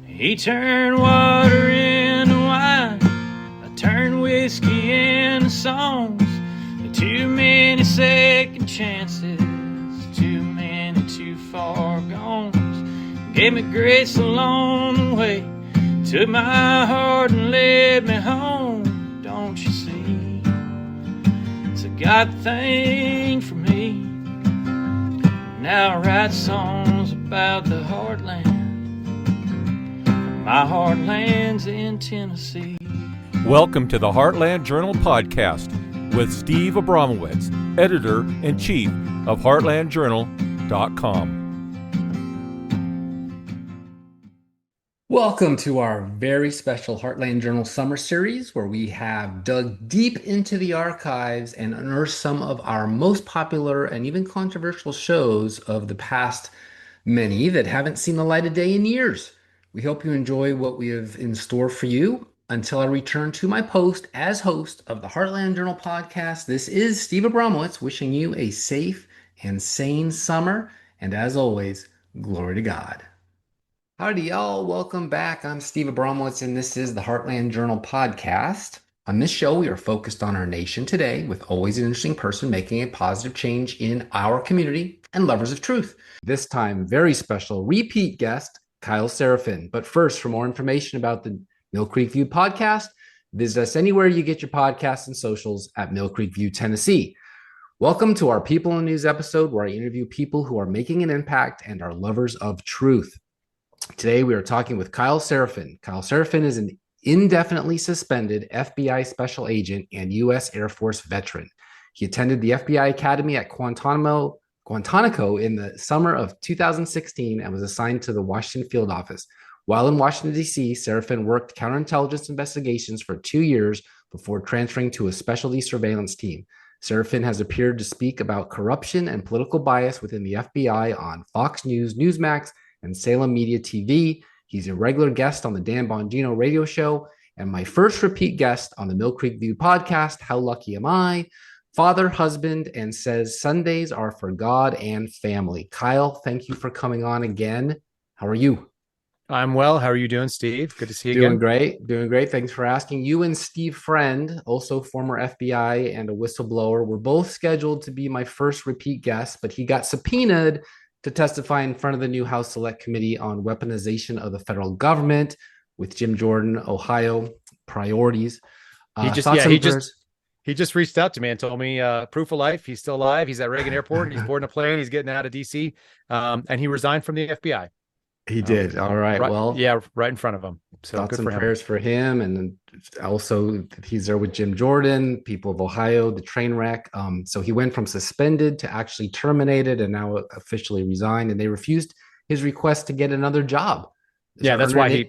He turned water into wine, I turned whiskey into songs. Too many second chances, too many too far gones. Gave me grace along the way, took my heart and led me home. Don't you see, it's a God thing for me. Now I write songs about the heartland. My heartland's in Tennessee. Welcome to the Heartland Journal podcast with Steve Abramowitz, editor-in-chief of heartlandjournal.com. Welcome to our very special Heartland Journal Summer Series, where we have dug deep into the archives and unearthed some of our most popular and even controversial shows of the past, many that haven't seen the light of day in years. We hope you enjoy what we have in store for you. Until I return to my post as host of the Heartland Journal podcast, this is Steve Abramowitz wishing you a safe and sane summer. And as always, glory to God. Howdy, y'all. Welcome back. I'm Steve Abramowitz, and this is the Heartland Journal podcast. On this show, we are focused on our nation today with always an interesting person making a positive change in our community and lovers of truth. This time, very special repeat guest, Kyle Seraphin. But first, for more information about the Mill Creek View podcast, visit us anywhere you get your podcasts and socials at Mill Creek View, Tennessee. Welcome to our People in News episode, where I interview people who are making an impact and are lovers of truth. Today, we are talking with Kyle Seraphin. Kyle Seraphin is an indefinitely suspended FBI special agent and U.S. Air Force veteran. He attended the FBI Academy at Guantanamo in the summer of 2016 and was assigned to the Washington field office. While in Washington, D.C., Seraphin worked counterintelligence investigations for 2 years before transferring to a specialty surveillance team. Seraphin has appeared to speak about corruption and political bias within the FBI on Fox News, Newsmax, and Salem Media TV. He's a regular guest on the Dan Bongino radio show and my first repeat guest on the Mill Creek View podcast. How lucky am I? Father, husband, and says Sundays are for God and family. Kyle, thank you for coming on again. How are you? I'm well. How are you doing, Steve? Good to see you Doing again. Doing great. Thanks for asking. You and Steve Friend, also former FBI and a whistleblower, were both scheduled to be my first repeat guest, but he got subpoenaed to testify in front of the new House Select Committee on Weaponization of the Federal Government with Jim Jordan, Ohio priorities. He just reached out to me and told me proof of life. He's still alive. He's at Reagan Airport. He's boarding a plane. He's getting out of DC, and he resigned from the FBI. He did. All right. Well, yeah, right in front of him. So thoughts good and for prayers for him. And also he's there with Jim Jordan, people of Ohio, the train wreck. So he went from suspended to actually terminated and now officially resigned. And they refused his request to get another job. Yeah, that's why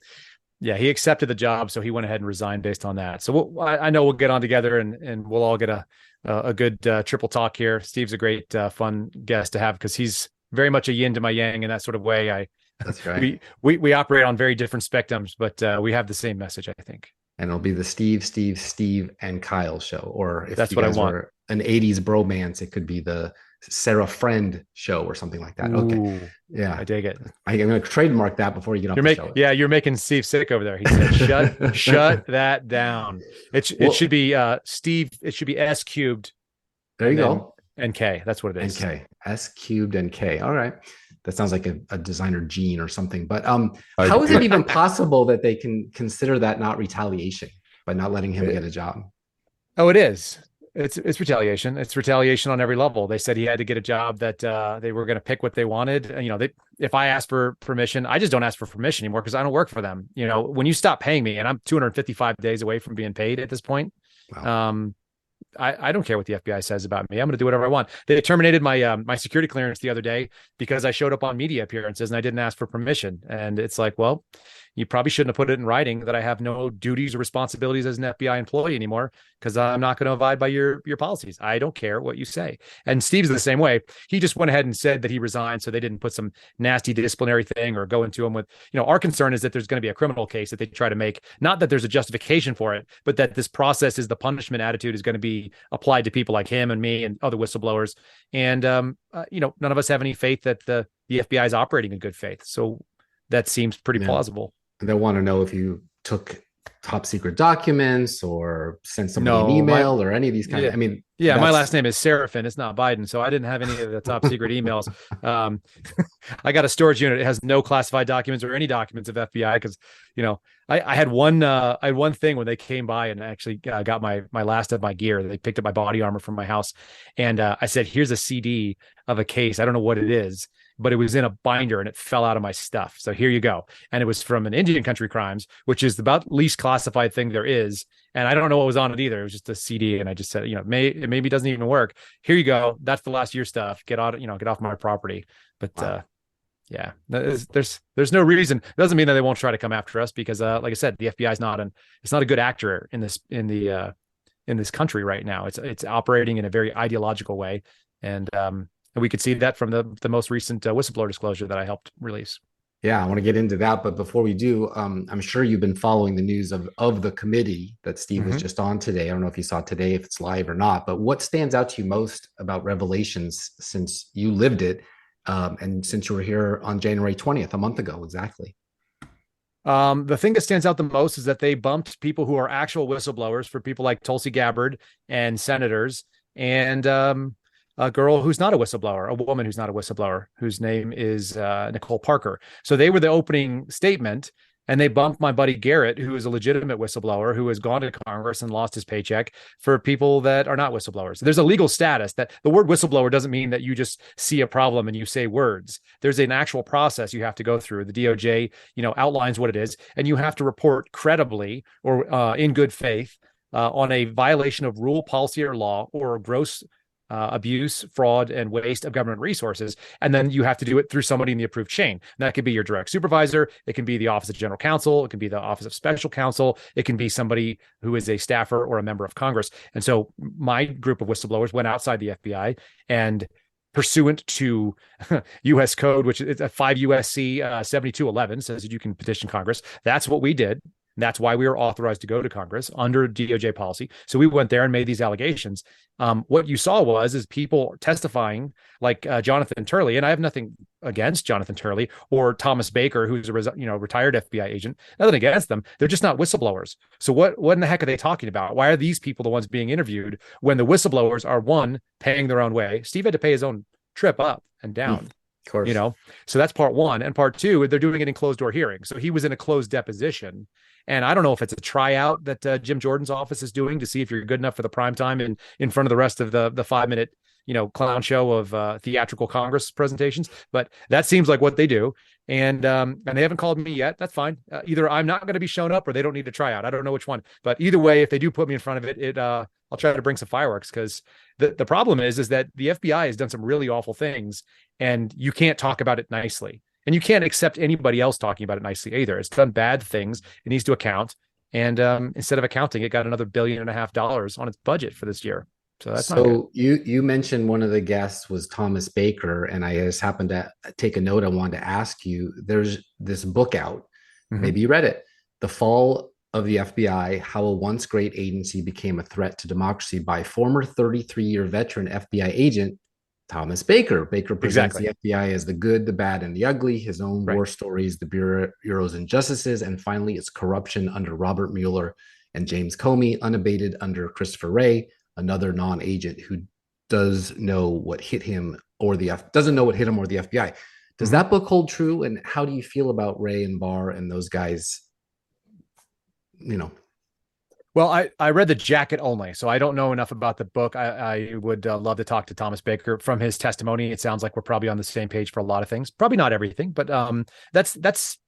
he accepted the job. So he went ahead and resigned based on that. So I know we'll get on together and we'll all get a good triple talk here. Steve's a great, fun guest to have because he's very much a yin to my yang in that sort of way. That's right. We operate on very different spectrums, but we have the same message, I think. And it'll be the Steve, and Kyle show. Or if that's you what guys I want. were an 80s bromance, it could be the Seraphin show or something like that. Ooh, okay. Yeah. I dig it. I'm going to trademark that before you get off the show. Yeah, you're making Steve sick over there. He said, shut that down. It should be Steve. It should be S cubed. There you go. And K. That's what it is. And K. S cubed and K. All right. That sounds like a designer gene or something. But how is it even possible that they can consider that not retaliation by not letting him get a job? Oh, it is. It's retaliation. It's retaliation on every level. They said he had to get a job that they were going to pick what they wanted. If I ask for permission, I just don't ask for permission anymore because I don't work for them. When you stop paying me, and I'm 255 days away from being paid at this point. Wow. I don't care what the FBI says about me. I'm going to do whatever I want. They terminated my my security clearance the other day because I showed up on media appearances and I didn't ask for permission. And it's like, well, you probably shouldn't have put it in writing that I have no duties or responsibilities as an FBI employee anymore because I'm not going to abide by your policies. I don't care what you say. And Steve's the same way. He just went ahead and said that he resigned so they didn't put some nasty disciplinary thing or go into him with, our concern is that there's going to be a criminal case that they try to make, not that there's a justification for it, but that this process is the punishment attitude is going to be applied to people like him and me and other whistleblowers. And, none of us have any faith that the FBI is operating in good faith. So that seems pretty plausible. They want to know if you took top secret documents or sent somebody an No, email or any of these kind yeah, of, I mean, yeah. My last that's name is Seraphin. It's not Biden, so I didn't have any of the top secret emails. Um, I got a storage unit. It has no classified documents or any documents of FBI because, I had one thing when they came by and actually got my last of my gear. They picked up my body armor from my house, and I said, "Here's a CD of a case. I don't know what it is." But it was in a binder and it fell out of my stuff. So here you go. And it was from an Indian Country Crimes, which is the about least classified thing there is. And I don't know what was on it either. It was just a CD. And I just said, it maybe doesn't even work. Here you go. That's the last year stuff. Get off my property. But wow. yeah, there's no reason. It doesn't mean that they won't try to come after us because, like I said, the FBI is it's not a good actor in this country right now. It's operating in a very ideological way. And we could see that from the most recent whistleblower disclosure that I helped release. Yeah, I want to get into that. But before we do, I'm sure you've been following the news of the committee that Steve was just on today. I don't know if you saw today, if it's live or not, but what stands out to you most about Revelations since you lived it and since you were here on January 20th, a month ago, exactly? The thing that stands out the most is that they bumped people who are actual whistleblowers for people like Tulsi Gabbard and senators and a girl who's not a whistleblower, a woman who's not a whistleblower, whose name is Nicole Parker. So they were the opening statement, and they bumped my buddy Garrett, who is a legitimate whistleblower, who has gone to Congress and lost his paycheck for people that are not whistleblowers. There's a legal status that the word whistleblower doesn't mean that you just see a problem and you say words. There's an actual process you have to go through. The DOJ, outlines what it is, and you have to report credibly or in good faith on a violation of rule, policy, or law, or a gross abuse, fraud, and waste of government resources. And then you have to do it through somebody in the approved chain. And that could be your direct supervisor. It can be the Office of General Counsel. It can be the Office of Special Counsel. It can be somebody who is a staffer or a member of Congress. And so my group of whistleblowers went outside the FBI and pursuant to U.S. Code, which is 5 U.S.C. 7211, says that you can petition Congress. That's what we did. That's why we were authorized to go to Congress under DOJ policy. So we went there and made these allegations. What you saw is people testifying like Jonathan Turley, and I have nothing against Jonathan Turley or Thomas Baker, who's a retired FBI agent. Nothing against them. They're just not whistleblowers. So what in the heck are they talking about? Why are these people the ones being interviewed when the whistleblowers are, one, paying their own way? Steve had to pay his own trip up and down. Of course. So that's part one. And part two, they're doing it in closed door hearings. So he was in a closed deposition. And I don't know if it's a tryout that Jim Jordan's office is doing to see if you're good enough for the prime time and in front of the rest of the 5-minute, clown show of theatrical Congress presentations. But that seems like what they do. And they haven't called me yet. That's fine. Either I'm not going to be shown up or they don't need a tryout. I don't know which one. But either way, if they do put me in front of it, I'll try to bring some fireworks because the problem is that the FBI has done some really awful things and you can't talk about it nicely. And you can't accept anybody else talking about it nicely either. It's done bad things. It needs to account. And instead of accounting, it got another $1.5 billion on its budget for this year. So that's not good. You mentioned one of the guests was Thomas Baker, and I just happened to take a note. I wanted to ask you, there's this book out. Maybe you read it. The Fall of the FBI, How a Once Great Agency Became a Threat to Democracy by former 33-year veteran FBI agent Thomas Baker. Baker presents the FBI as the good, the bad, and the ugly, his own war stories, the Bureau's injustices, and finally its corruption under Robert Mueller and James Comey, unabated under Christopher Wray, another non-agent who doesn't know what hit him or the FBI. Does that book hold true? And how do you feel about Wray and Barr and those guys? Well, I read the jacket only, so I don't know enough about the book. I would love to talk to Thomas Baker. From his testimony, it sounds like we're probably on the same page for a lot of things. Probably not everything, but that's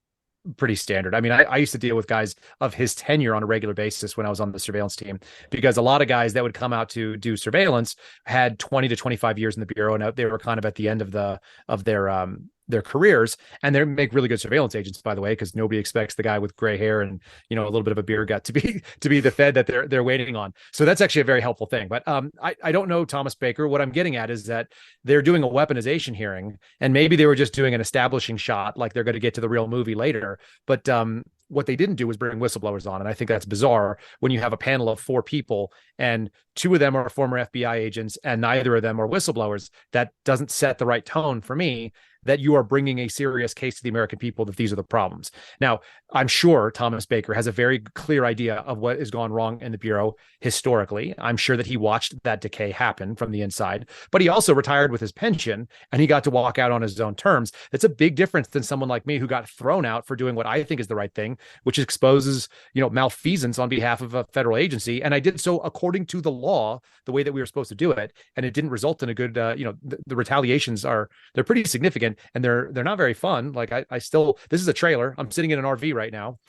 pretty standard. I mean, I used to deal with guys of his tenure on a regular basis when I was on the surveillance team, because a lot of guys that would come out to do surveillance had 20 to 25 years in the Bureau, and they were kind of at the end of their careers, and they make really good surveillance agents, by the way, because nobody expects the guy with gray hair and a little bit of a beer gut to be the Fed that they're waiting on. So that's actually a very helpful thing. But I don't know Thomas Baker. What I'm getting at is that they're doing a weaponization hearing, and maybe they were just doing an establishing shot, like they're going to get to the real movie later. But what they didn't do was bring whistleblowers on. And I think that's bizarre when you have a panel of 4 people and 2 of them are former FBI agents and neither of them are whistleblowers. That doesn't set the right tone for me that you are bringing a serious case to the American people that these are the problems. Now, I'm sure Thomas Baker has a very clear idea of what has gone wrong in the Bureau historically. I'm sure that he watched that decay happen from the inside, but he also retired with his pension and he got to walk out on his own terms. That's a big difference than someone like me who got thrown out for doing what I think is the right thing, which exposes, malfeasance on behalf of a federal agency. And I did so according to the law, the way that we were supposed to do it. And it didn't result in a good, the retaliations they're pretty significant and they're not very fun. Like I still, this is a trailer. I'm sitting in an RV right now.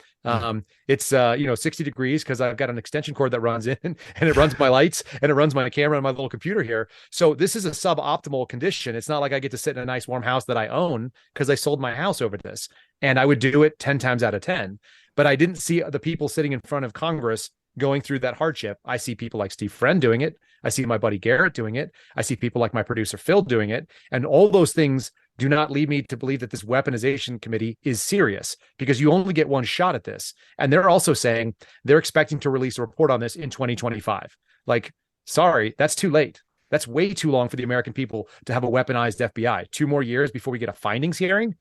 It's 60 degrees because I've got an extension cord that runs in and it runs my lights and it runs my camera and my little computer here. So this is a suboptimal condition. It's not like I get to sit in a nice warm house that I own because I sold my house over this, and I would do it 10 times out of 10. But I didn't see the people sitting in front of Congress going through that hardship. I see people like Steve Friend doing it. I see my buddy Garrett doing it. I see people like my producer Phil doing it. And all those things do not lead me to believe that this weaponization committee is serious, because you only get one shot at this. And they're also saying they're expecting to release a report on this in 2025. Like, sorry, that's too late. That's way too long for the American people to have a weaponized FBI. 2 more years before we get a findings hearing?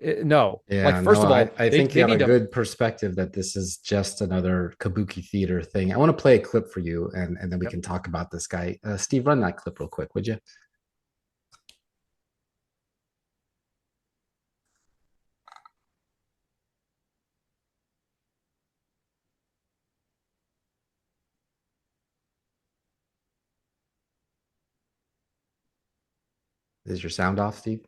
No. Yeah, first of all, I think you have a good perspective that this is just another kabuki theater thing. I want to play a clip for you, and then we can talk about this guy. Steve, run that clip real quick, would you? Is your sound off, Steve?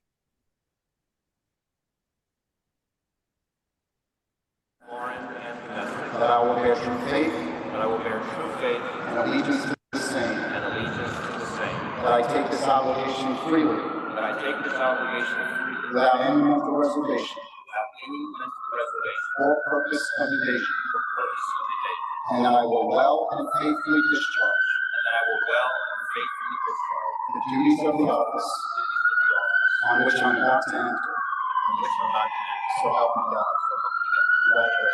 That I will bear true faith and allegiance to the same. That I take this obligation freely without any mental reservation or purpose of evasion. And I will well and faithfully discharge the duties of the office on which I'm about to enter. So help me God. Congratulations.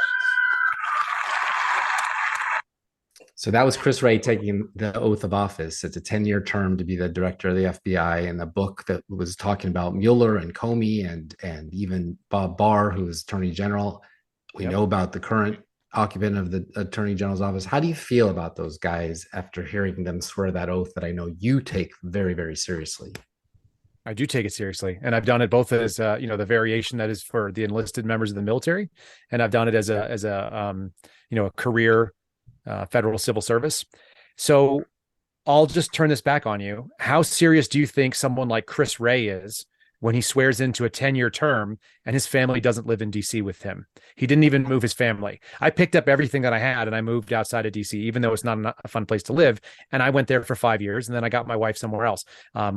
So that was Chris Wray taking the oath of office. It's a 10-year term to be the director of the FBI. And the book that was talking about Mueller and Comey and even Bob Barr, who is Attorney General. We know about the current occupant of the Attorney General's office. How do you feel about those guys after hearing them swear that oath that I know you take very, very seriously? I do take it seriously. And I've done it both as, the variation that is for the enlisted members of the military. And I've done it as a career federal civil service. So I'll just turn this back on you. How serious do you think someone like Chris Wray is when he swears into a 10-year term and his family doesn't live in DC with him? He didn't even move his family. I picked up everything that I had and I moved outside of DC, even though it's not a fun place to live. And I went there for 5 years and then I got my wife somewhere else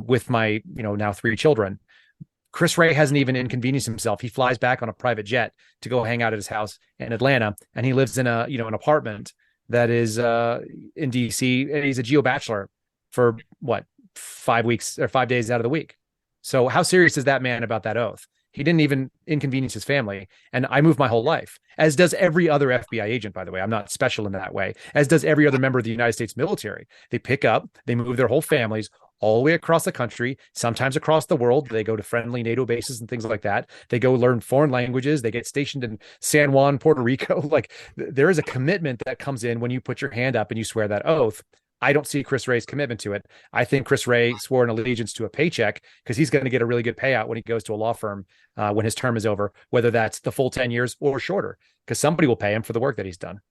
with my, now 3 children. Chris Wray hasn't even inconvenienced himself. He flies back on a private jet to go hang out at his house in Atlanta. And he lives in an apartment that is in DC. And he's a geo-bachelor for 5 weeks or 5 days out of the week. So how serious is that man about that oath? He didn't even inconvenience his family. And I moved my whole life, as does every other FBI agent, by the way. I'm not special in that way, as does every other member of the United States military. They pick up, they move their whole families all the way across the country, sometimes across the world. They go to friendly NATO bases and things like that. They go learn foreign languages. They get stationed in San Juan, Puerto Rico. There is a commitment that comes in when you put your hand up and you swear that oath. I don't see Chris Wray's commitment to it. I think Chris Wray swore an allegiance to a paycheck because he's going to get a really good payout when he goes to a law firm when his term is over, whether that's the full 10 years or shorter, because somebody will pay him for the work that he's done.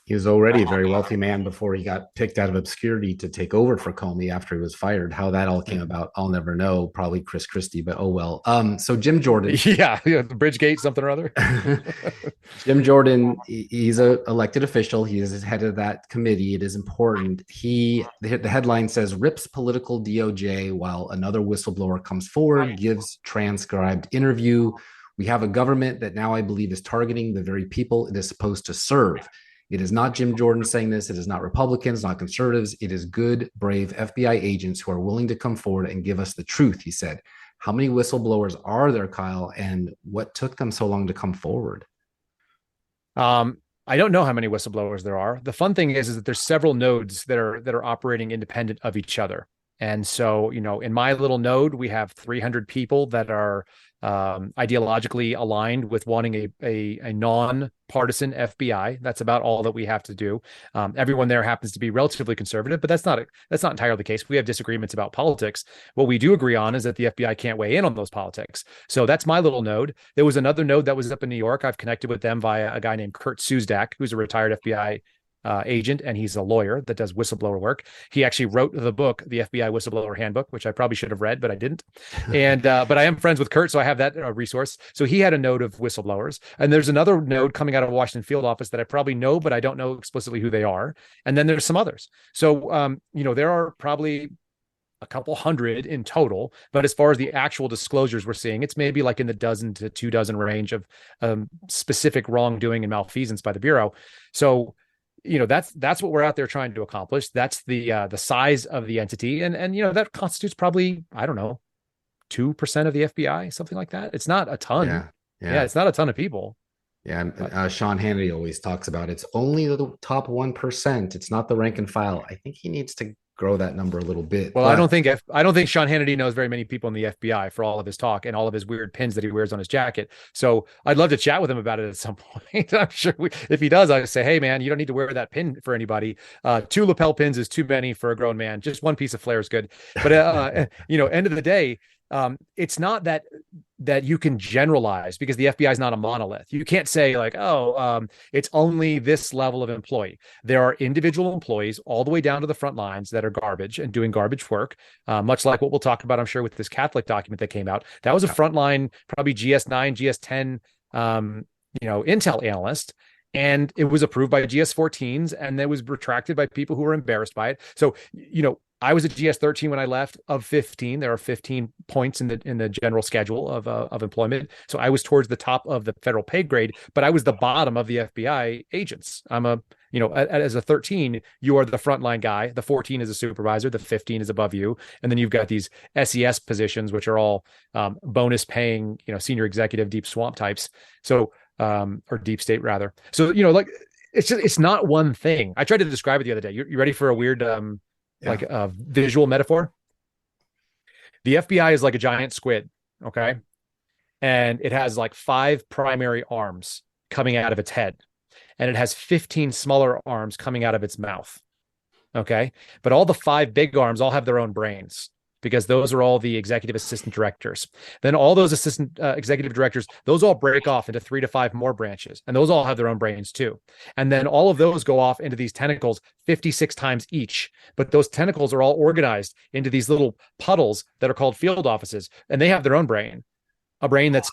He was already a very wealthy man before he got picked out of obscurity to take over for Comey after he was fired. How that all came about, I'll never know. Probably Chris Christie, but oh well. So Jim Jordan. Yeah, the Bridgegate, something or other. Jim Jordan, he's an elected official. He is head of that committee. It is important. The headline says, rips political DOJ while another whistleblower comes forward, gives transcribed interview. We have a government that now I believe is targeting the very people it is supposed to serve. It is not Jim Jordan saying this. It is not Republicans, not conservatives. It is good, brave FBI agents who are willing to come forward and give us the truth, he said. How many whistleblowers are there, Kyle, and what took them so long to come forward? I don't know how many whistleblowers there are. The fun thing is that there's several nodes that are operating independent of each other. And so, in my little node, we have 300 people that are ideologically aligned with wanting a non-partisan FBI. That's about all that we have to do. Everyone there happens to be relatively conservative, but that's not entirely the case. We have disagreements about politics. What we do agree on is that the FBI can't weigh in on those politics. So that's my little node. There was another node that was up in New York. I've connected with them via a guy named Kurt Suzdak, who's a retired FBI agent, and he's a lawyer that does whistleblower work. He actually wrote the book, the FBI Whistleblower Handbook, which I probably should have read, but I didn't. And but I am friends with Kurt, so I have that resource. So he had a node of whistleblowers, and there's another node coming out of Washington field office that I probably know, but I don't know explicitly who they are. And then there's some others. So there are probably a couple hundred in total, but as far as the actual disclosures we're seeing, it's maybe like in the dozen to 2 dozen range of specific wrongdoing and malfeasance by the Bureau. So that's what we're out there trying to accomplish. That's the size of the entity, and that constitutes probably, I don't know, 2% of the FBI, something like that. It's not a ton. Yeah, it's not a ton of people. Yeah, Sean Hannity always talks about it's only the top 1%. It's not the rank and file. I think he needs to grow that number a little bit. Well, I don't think Sean Hannity knows very many people in the FBI for all of his talk and all of his weird pins that he wears on his jacket. So I'd love to chat with him about it at some point. I'm sure if he does, I'd say, hey man, you don't need to wear that pin for anybody. 2 lapel pins is too many for a grown man. Just one piece of flair is good. But end of the day, it's not that you can generalize, because the FBI is not a monolith. You can't say like, it's only this level of employee. There are individual employees all the way down to the front lines that are garbage and doing garbage work, much like what we'll talk about, I'm sure, with this Catholic document that came out. That was a frontline, probably GS9, GS10, intel analyst. And it was approved by GS14s, and it was retracted by people who were embarrassed by it. So, I was at GS13 when I left. Of 15, there are 15 points in the general schedule of employment. So I was towards the top of the federal pay grade, but I was the bottom of the FBI agents. I'm as a 13, you are the frontline guy. The 14 is a supervisor. The 15 is above you, and then you've got these SES positions, which are all bonus paying, senior executive deep swamp types. So or deep state rather. So it's not one thing. I tried to describe it the other day. You ready for a weird like a visual metaphor? The FBI is like a giant squid, okay? And it has like 5 primary arms coming out of its head, and it has 15 smaller arms coming out of its mouth, okay? But all the 5 big arms all have their own brains, because those are all the executive assistant directors. Then all those assistant executive directors, those all break off into 3 to 5 more branches, and those all have their own brains too. And then all of those go off into these tentacles 56 times each. But those tentacles are all organized into these little puddles that are called field offices, and they have their own brain, a brain that's,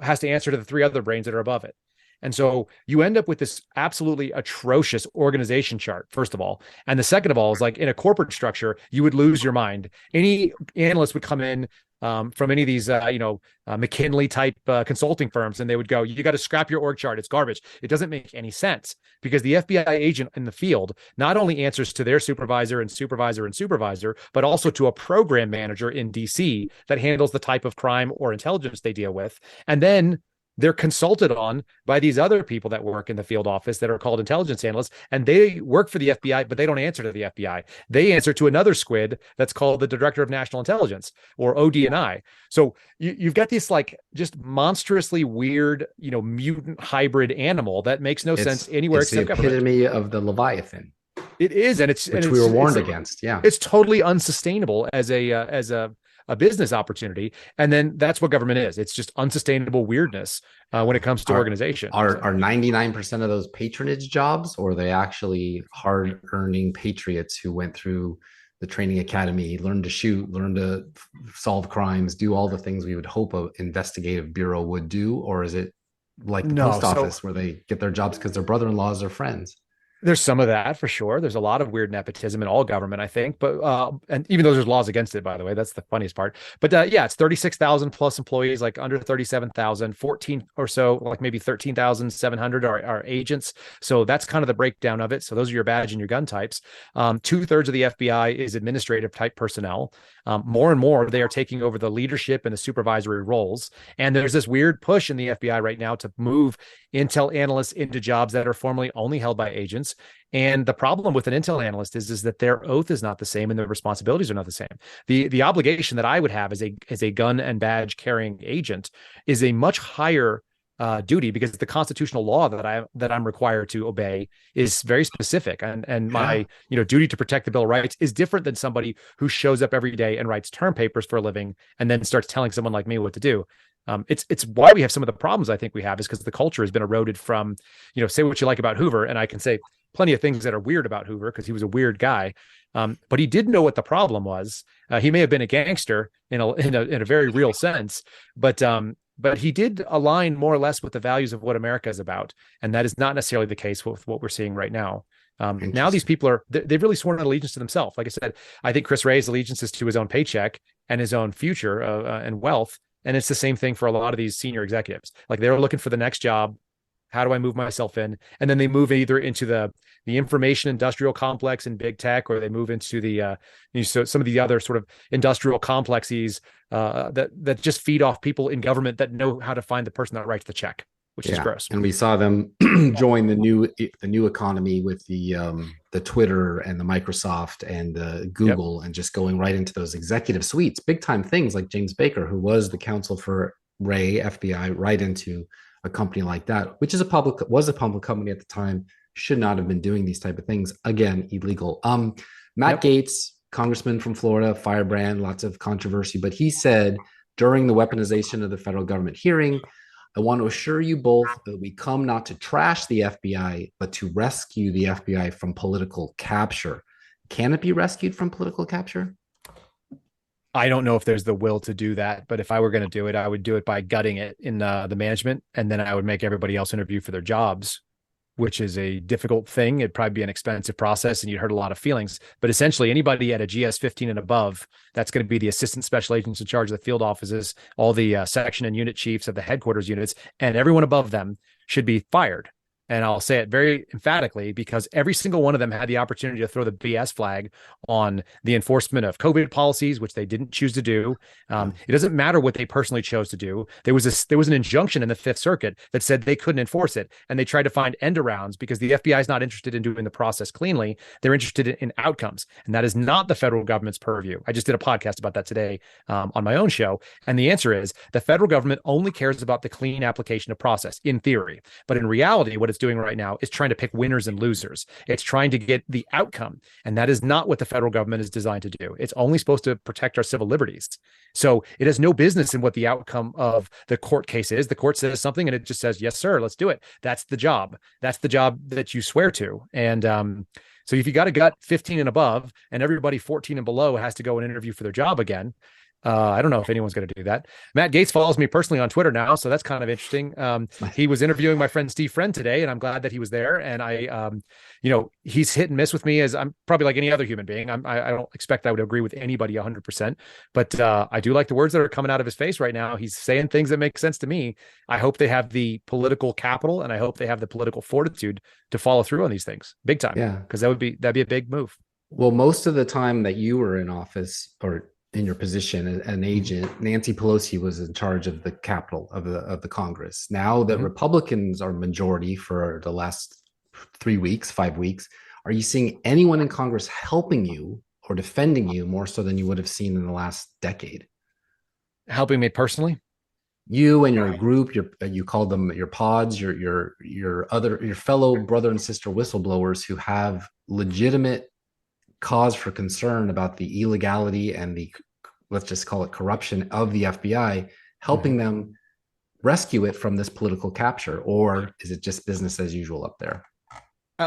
has to answer to the 3 other brains that are above it. And so you end up with this absolutely atrocious organization chart, first of all. And the second of all is, like, in a corporate structure, you would lose your mind. Any analyst would come in from any of these, McKinley type consulting firms, and they would go, you got to scrap your org chart. It's garbage. It doesn't make any sense, because the FBI agent in the field not only answers to their supervisor and supervisor and supervisor, but also to a program manager in DC that handles the type of crime or intelligence they deal with. And then they're consulted on by these other people that work in the field office that are called intelligence analysts, and they work for the FBI, but they don't answer to the FBI. They answer to another squid that's called the Director of National Intelligence, or ODNI. So you've got this like just monstrously weird, mutant hybrid animal that makes no sense anywhere except government. It's the epitome of the Leviathan. It is, and we were warned against. Yeah, it's totally unsustainable as a business opportunity. And then that's what government is. It's just unsustainable weirdness when it comes to organization. Are 99% of those patronage jobs, or are they actually hard earning patriots who went through the training academy, learned to shoot, learned to solve crimes, do all the things we would hope an investigative bureau would do? Or is it like the post office where they get their jobs because their brother-in-laws are friends? There's some of that for sure. There's a lot of weird nepotism in all government, I think. But and even though there's laws against it, by the way, that's the funniest part. But it's 36,000 plus employees, like under 37,000, 14 or so, like maybe 13,700 are agents. So that's kind of the breakdown of it. So those are your badge and your gun types. 2/3 of the FBI is administrative type personnel. More and more, they are taking over the leadership and the supervisory roles. And there's this weird push in the FBI right now to move intel analysts into jobs that are formerly only held by agents. positions. And the problem with an intel analyst is that their oath is not the same and their responsibilities are not the same. The obligation that I would have as a gun and badge carrying agent is a much higher duty, because the constitutional law that I'm required to obey is very specific, and my duty to protect the Bill of Rights is different than somebody who shows up every day and writes term papers for a living and then starts telling someone like me what to do. It's why we have some of the problems I think we have, is because the culture has been eroded from, say what you like about Hoover, and I can say plenty of things that are weird about Hoover because he was a weird guy, but he did know what the problem was. He may have been a gangster in a very real sense, but he did align more or less with the values of what America is about. And that is not necessarily the case with what we're seeing right now. Now these people they've really sworn an allegiance to themselves. Like I said, I think Chris Wray's allegiance is to his own paycheck and his own future and wealth. And it's the same thing for a lot of these senior executives. Like, they're looking for the next job. How do I move myself in? And then they move either into the information industrial complex in big tech, or they move into the so some of the other sort of industrial complexes that just feed off people in government that know how to find the person that writes the check, which is gross. And we saw them join the new economy with the Twitter and the Microsoft and the Google, and just going right into those executive suites, big time things, like James Baker, who was the counsel for Wray, FBI, right into a company like that, which was a public company at the time, should not have been doing these type of things. Again, illegal. Matt Gaetz, congressman from Florida, firebrand, lots of controversy, but he said during the weaponization of the federal government hearing, I want to assure you both that we come not to trash the FBI, but to rescue the FBI from political capture. Can it be rescued from political capture? I don't know if there's the will to do that, but if I were going to do it, I would do it by gutting it in the management, and then I would make everybody else interview for their jobs, which is a difficult thing. It'd probably be an expensive process, and you'd hurt a lot of feelings. But essentially, anybody at a GS 15 and above, that's going to be the assistant special agents in charge of the field offices, all the section and unit chiefs of the headquarters units, and everyone above them should be fired. And I'll say it very emphatically, because every single one of them had the opportunity to throw the BS flag on the enforcement of COVID policies, which they didn't choose to do. It doesn't matter what they personally chose to do. There was an injunction in the Fifth Circuit that said they couldn't enforce it, and they tried to find end arounds because the FBI is not interested in doing the process cleanly. They're interested in outcomes, and that is not the federal government's purview. I just did a podcast about that today on my own show, and the answer is the federal government only cares about the clean application of process in theory, but in reality, what it's doing right now is trying to pick winners and losers. It's trying to get the outcome, and that is not what the federal government is designed to do. It's only supposed to protect our civil liberties. So it has no business in what the outcome of the court case is. The court says something and it just says, yes, sir, let's do it. That's the job. That's the job that you swear to. And so if you got a gut 15 and above, and everybody 14 and below has to go and interview for their job again, I don't know if anyone's going to do that. Matt Gaetz follows me personally on Twitter now, so that's kind of interesting. He was interviewing my friend Steve Friend today, and I'm glad that he was there. And I, he's hit and miss with me, as I'm probably like any other human being. I don't expect I would agree with anybody 100%, but I do like the words that are coming out of his face right now. He's saying things that make sense to me. I hope they have the political capital, and I hope they have the political fortitude to follow through on these things big time. Yeah, because that'd be a big move. Well, most of the time that you were in office, or in your position as an agent, Nancy Pelosi was in charge of the Capitol of the Congress. Now that Republicans are majority for the last 5 weeks, are you seeing anyone in Congress helping you or defending you more so than you would have seen in the last decade? Helping me personally? You and your group, you call them your pods, your fellow brother and sister whistleblowers who have legitimate cause for concern about the illegality and the, let's just call it, corruption of the FBI, helping them rescue it from this political capture? Or is it just business as usual up there?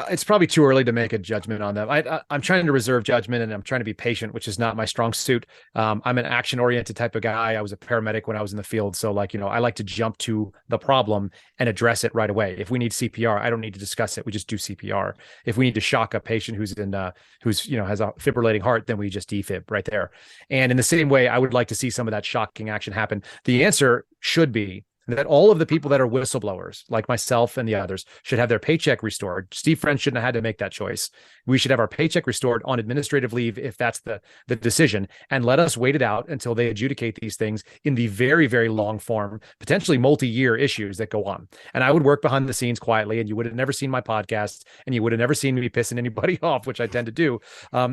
It's probably too early to make a judgment on them. I'm trying to reserve judgment, and I'm trying to be patient, which is not my strong suit. I'm an action-oriented type of guy. I was a paramedic when I was in the field. So I like to jump to the problem and address it right away. If we need CPR, I don't need to discuss it. We just do CPR. If we need to shock a patient who's has a fibrillating heart, then we just defib right there. And in the same way, I would like to see some of that shocking action happen. The answer should be that all of the people that are whistleblowers, like myself and the others, should have their paycheck restored. Steve French shouldn't have had to make that choice. We should have our paycheck restored on administrative leave if that's the decision, and let us wait it out until they adjudicate these things in the very, very long form, potentially multi-year issues that go on. And I would work behind the scenes quietly, and you would have never seen my podcast, and you would have never seen me pissing anybody off, which I tend to do,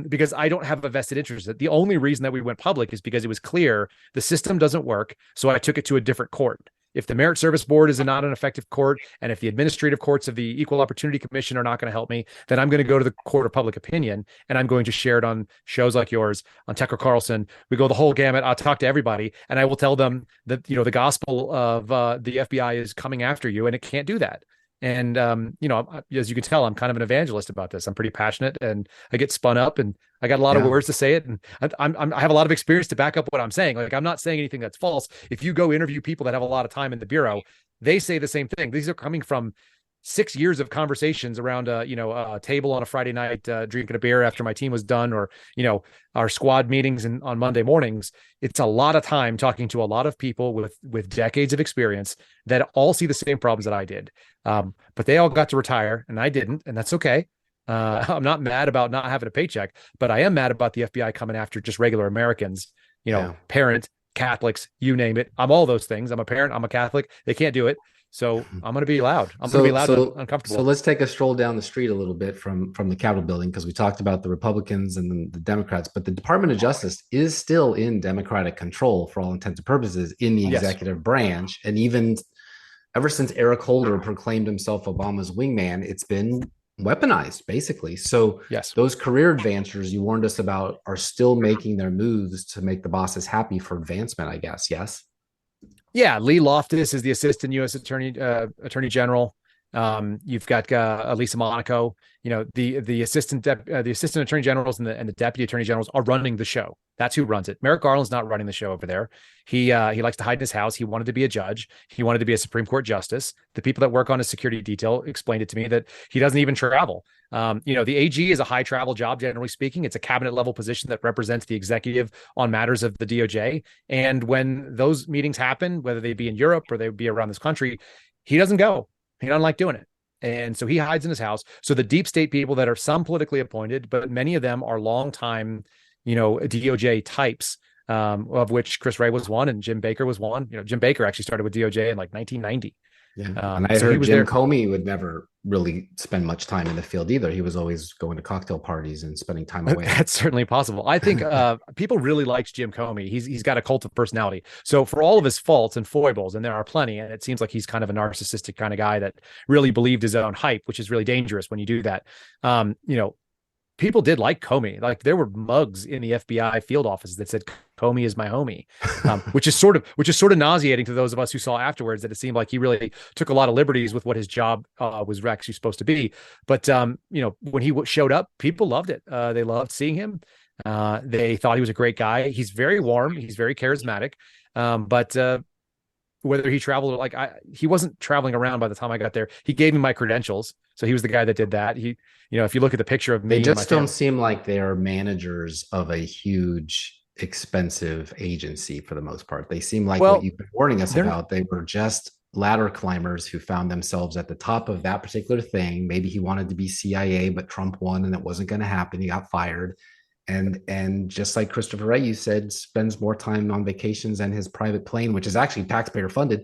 because I don't have a vested interest. The only reason that we went public is because it was clear the system doesn't work, so I took it to a different court. If the Merit Service Board is not an effective court, and if the administrative courts of the Equal Opportunity Commission are not going to help me, then I'm going to go to the court of public opinion, and I'm going to share it on shows like yours, on Tucker Carlson. We go the whole gamut. I'll talk to everybody, and I will tell them that, the gospel of the FBI is coming after you, and it can't do that. And, as you can tell, I'm kind of an evangelist about this. I'm pretty passionate, and I get spun up, and I got a lot of words to say it. And I have a lot of experience to back up what I'm saying. Like, I'm not saying anything that's false. If you go interview people that have a lot of time in the Bureau, they say the same thing. These are coming from 6 years of conversations around a table on a Friday night, drinking a beer after my team was done, or, our squad meetings on Monday mornings. It's a lot of time talking to a lot of people with decades of experience that all see the same problems that I did. But they all got to retire and I didn't, and that's okay. I'm not mad about not having a paycheck, but I am mad about the FBI coming after just regular Americans, parent, Catholics, you name it. I'm all those things. I'm a parent, I'm a Catholic. They can't do it. So I'm going to be loud. I'm going to be loud and uncomfortable. So let's take a stroll down the street a little bit from the Capitol building, because we talked about the Republicans and the Democrats, but the Department of Justice is still in Democratic control for all intents and purposes in the executive branch. And even ever since Eric Holder proclaimed himself Obama's wingman, it's been weaponized, basically. So those career advancers you warned us about are still making their moves to make the bosses happy for advancement, I guess. Yes. Yeah, Lee Loftus is the assistant U.S. attorney general. You've got Lisa Monaco. The assistant attorney generals and the deputy attorney generals are running the show. That's who runs it. Merrick Garland's not running the show over there. He likes to hide in his house. He wanted to be a judge. He wanted to be a Supreme Court justice. The people that work on his security detail explained it to me that he doesn't even travel. The AG is a high travel job, generally speaking. It's a cabinet level position that represents the executive on matters of the DOJ. And when those meetings happen, whether they be in Europe or they be around this country, he doesn't go. He doesn't like doing it. And so he hides in his house. So the deep state people that are some politically appointed, but many of them are longtime, DOJ types, of which Chris Wray was one and Jim Baker was one. Jim Baker actually started with DOJ in like 1990. Yeah. And I heard Jim Comey would never really spend much time in the field either. He was always going to cocktail parties and spending time away. That's certainly possible. I think people really liked Jim Comey. He's got a cult of personality. So for all of his faults and foibles, and there are plenty, and it seems like he's kind of a narcissistic kind of guy that really believed his own hype, which is really dangerous when you do that. People did like Comey. Like, there were mugs in the FBI field offices that said Comey is my homie, which is sort of nauseating to those of us who saw afterwards that it seemed like he really took a lot of liberties with what his job was actually supposed to be. But when he showed up, people loved it. They loved seeing him. They thought he was a great guy. He's very warm. He's very charismatic. But whether he traveled, he wasn't traveling around by the time I got there. He gave me my credentials. So he was the guy that did that. If you look at the picture of me, they just don't seem like they are managers of a huge, expensive agency for the most part. They seem like what you've been warning us about. They were just ladder climbers who found themselves at the top of that particular thing. Maybe he wanted to be CIA, but Trump won and it wasn't going to happen. He got fired. And just like Christopher Wray, you said, spends more time on vacations and his private plane, which is actually taxpayer funded.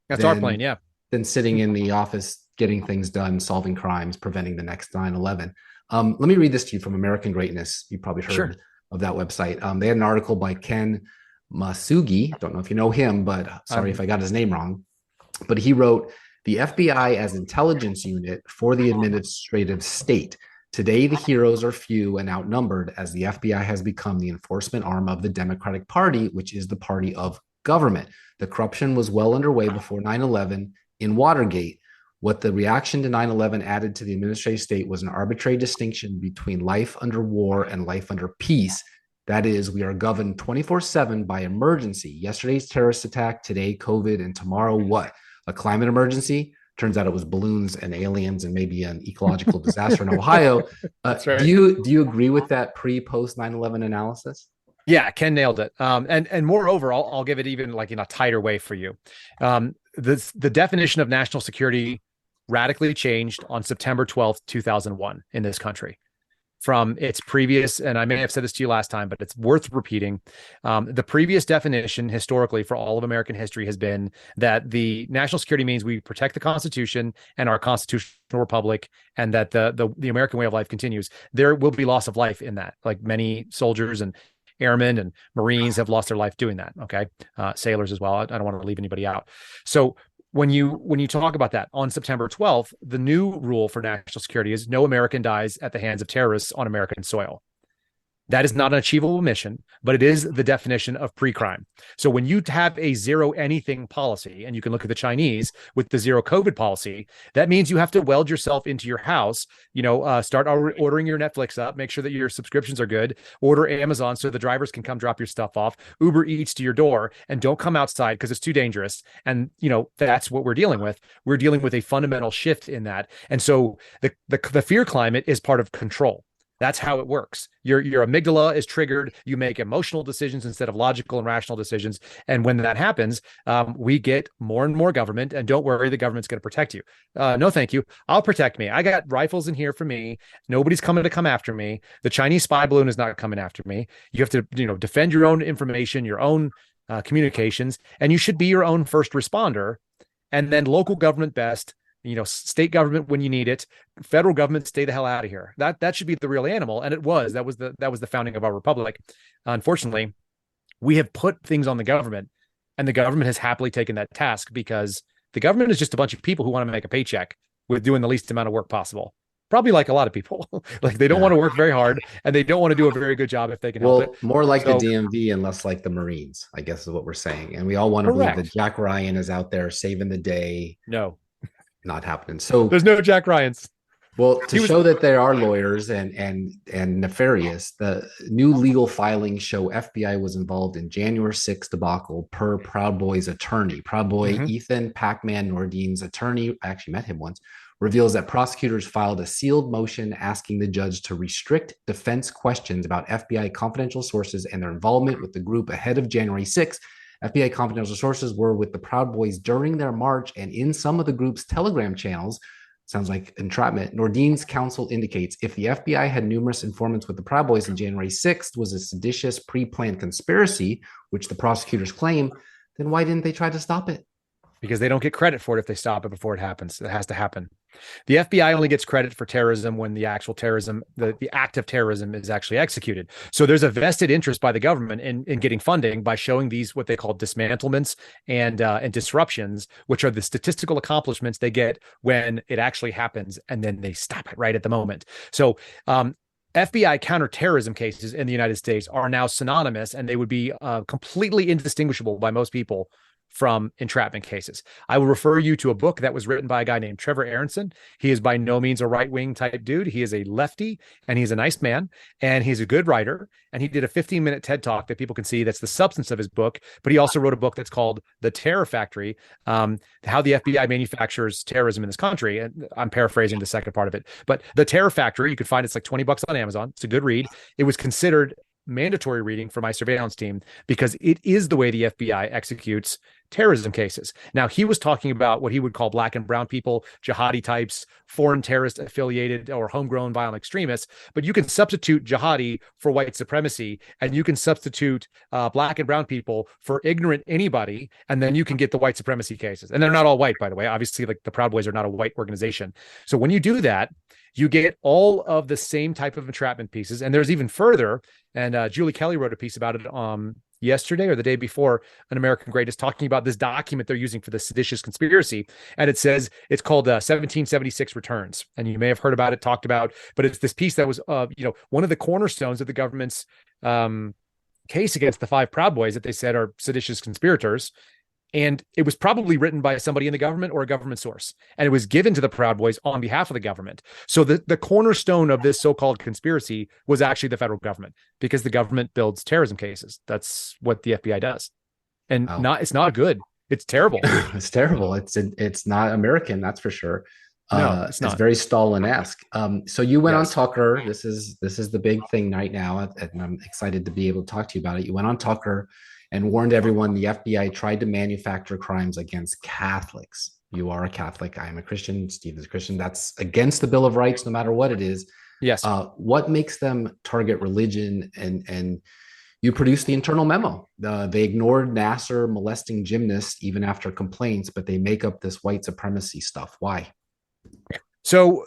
That's our plane, yeah. Than sitting in the office, getting things done, solving crimes, preventing the next 9/11. Let me read this to you from American Greatness. You probably heard of that website. They had an article by Ken Masugi. Don't know if you know him, but sorry if I got his name wrong. But he wrote, "The FBI as intelligence unit for the administrative state. Today, the heroes are few and outnumbered as the FBI has become the enforcement arm of the Democratic Party, which is the party of government. The corruption was well underway before 9/11 in Watergate. What the reaction to 9/11 added to the administrative state was an arbitrary distinction between life under war and life under peace. That is, we are governed 24/7 by emergency. Yesterday's terrorist attack, today COVID, and tomorrow what? A climate emergency? Turns out it was balloons and aliens and maybe an ecological disaster in Ohio." That's right. Do you agree with that pre-post 9/11 analysis? Yeah, Ken nailed it. And moreover, I'll give it even like in a tighter way for you. the definition of national security radically changed on September 12th, 2001 in this country from its previous, and I may have said this to you last time, but it's worth repeating. The previous definition historically for all of American history has been that the national security means we protect the Constitution and our constitutional republic, and that the American way of life continues. There will be loss of life in that, like many soldiers and airmen and Marines have lost their life doing that. Okay. Sailors as well. I don't want to leave anybody out. So when you talk about that on September 12th, the new rule for national security is no American dies at the hands of terrorists on American soil. That is not an achievable mission, but it is the definition of pre-crime. So when you have a zero anything policy, and you can look at the Chinese with the zero COVID policy, that means you have to weld yourself into your house, start ordering your Netflix up, make sure that your subscriptions are good, order Amazon so the drivers can come drop your stuff off, Uber Eats to your door, and don't come outside because it's too dangerous. And, that's what we're dealing with. We're dealing with a fundamental shift in that. And so the fear climate is part of control. That's how it works. Your amygdala is triggered. You make emotional decisions instead of logical and rational decisions. And when that happens, we get more and more government. And don't worry, the government's going to protect you. No, thank you. I'll protect me. I got rifles in here for me. Nobody's coming to come after me. The Chinese spy balloon is not coming after me. You have to, defend your own information, your own communications, and you should be your own first responder. And then local government best. State government when you need it, federal government, stay the hell out of here. That should be the real animal. And it was, that was the founding of our republic. Unfortunately, we have put things on the government, and the government has happily taken that task because the government is just a bunch of people who want to make a paycheck with doing the least amount of work possible. Probably like a lot of people, like they don't want to work very hard and they don't want to do a very good job if they can help it. More like the DMV and less like the Marines, I guess is what we're saying. And we all want to believe that Jack Ryan is out there saving the day. No. Not happening. So there's no Jack Ryans. Well, to show that there are lawyers and nefarious, the new legal filings show FBI was involved in January 6th debacle per Proud Boy's attorney. Proud Boy Ethan Pac-Man Nordine's attorney, I actually met him once, reveals that prosecutors filed a sealed motion asking the judge to restrict defense questions about FBI confidential sources and their involvement with the group ahead of January 6th. FBI confidential sources were with the Proud Boys during their march and in some of the group's Telegram channels. Sounds like entrapment. Nordine's counsel indicates if the FBI had numerous informants with the Proud Boys on January 6th was a seditious pre-planned conspiracy, which the prosecutors claim, then why didn't they try to stop it? Because they don't get credit for it if they stop it before it happens. It has to happen. The FBI only gets credit for terrorism when the actual terrorism, the act of terrorism is actually executed. So there's a vested interest by the government in getting funding by showing these, what they call dismantlements and disruptions, which are the statistical accomplishments they get when it actually happens. And then they stop it right at the moment. So, FBI counterterrorism cases in the United States are now synonymous, and they would be completely indistinguishable by most people from entrapment cases. I will refer you to a book that was written by a guy named Trevor Aronson. He is by no means a right-wing type dude. He is a lefty, and he's a nice man, and he's a good writer. And he did a 15-minute TED Talk that people can see. That's the substance of his book. But he also wrote a book that's called The Terror Factory, how the FBI manufactures terrorism in this country. And I'm paraphrasing the second part of it. But The Terror Factory, you can find it's like $20 on Amazon. It's a good read. It was considered mandatory reading for my surveillance team because it is the way the FBI executes terrorism cases. Now, he was talking about what he would call black and brown people, jihadi types, foreign terrorist affiliated or homegrown violent extremists, but you can substitute jihadi for white supremacy, and you can substitute black and brown people for ignorant anybody, and then you can get the white supremacy cases. And they're not all white, by the way. Obviously, like the Proud Boys are not a white organization. So when you do that, you get all of the same type of entrapment pieces. And there's even further, and Julie Kelly wrote a piece about it yesterday or the day before an American Greatest, talking about this document they're using for the seditious conspiracy. And it says it's called 1776 Returns. And you may have heard about it, talked about, but it's this piece that was, one of the cornerstones of the government's case against the 5 Proud Boys that they said are seditious conspirators. And it was probably written by somebody in the government or a government source. And it was given to the Proud Boys on behalf of the government. So the cornerstone of this so-called conspiracy was actually the federal government, because the government builds terrorism cases. That's what the FBI does. And it's not good. It's terrible. It's terrible. It's not American, that's for sure. No, it's not. It's very Stalin-esque. So you went on Tucker. This is the big thing right now, and I'm excited to be able to talk to you about it. You went on Tucker and warned everyone the FBI tried to manufacture crimes against Catholics. You are a Catholic. I am a Christian. Steve is a Christian. That's against the Bill of Rights, no matter what it is. Yes. What makes them target religion? And you produced the internal memo. They ignored Nasser molesting gymnasts even after complaints, but they make up this white supremacy stuff. Why? So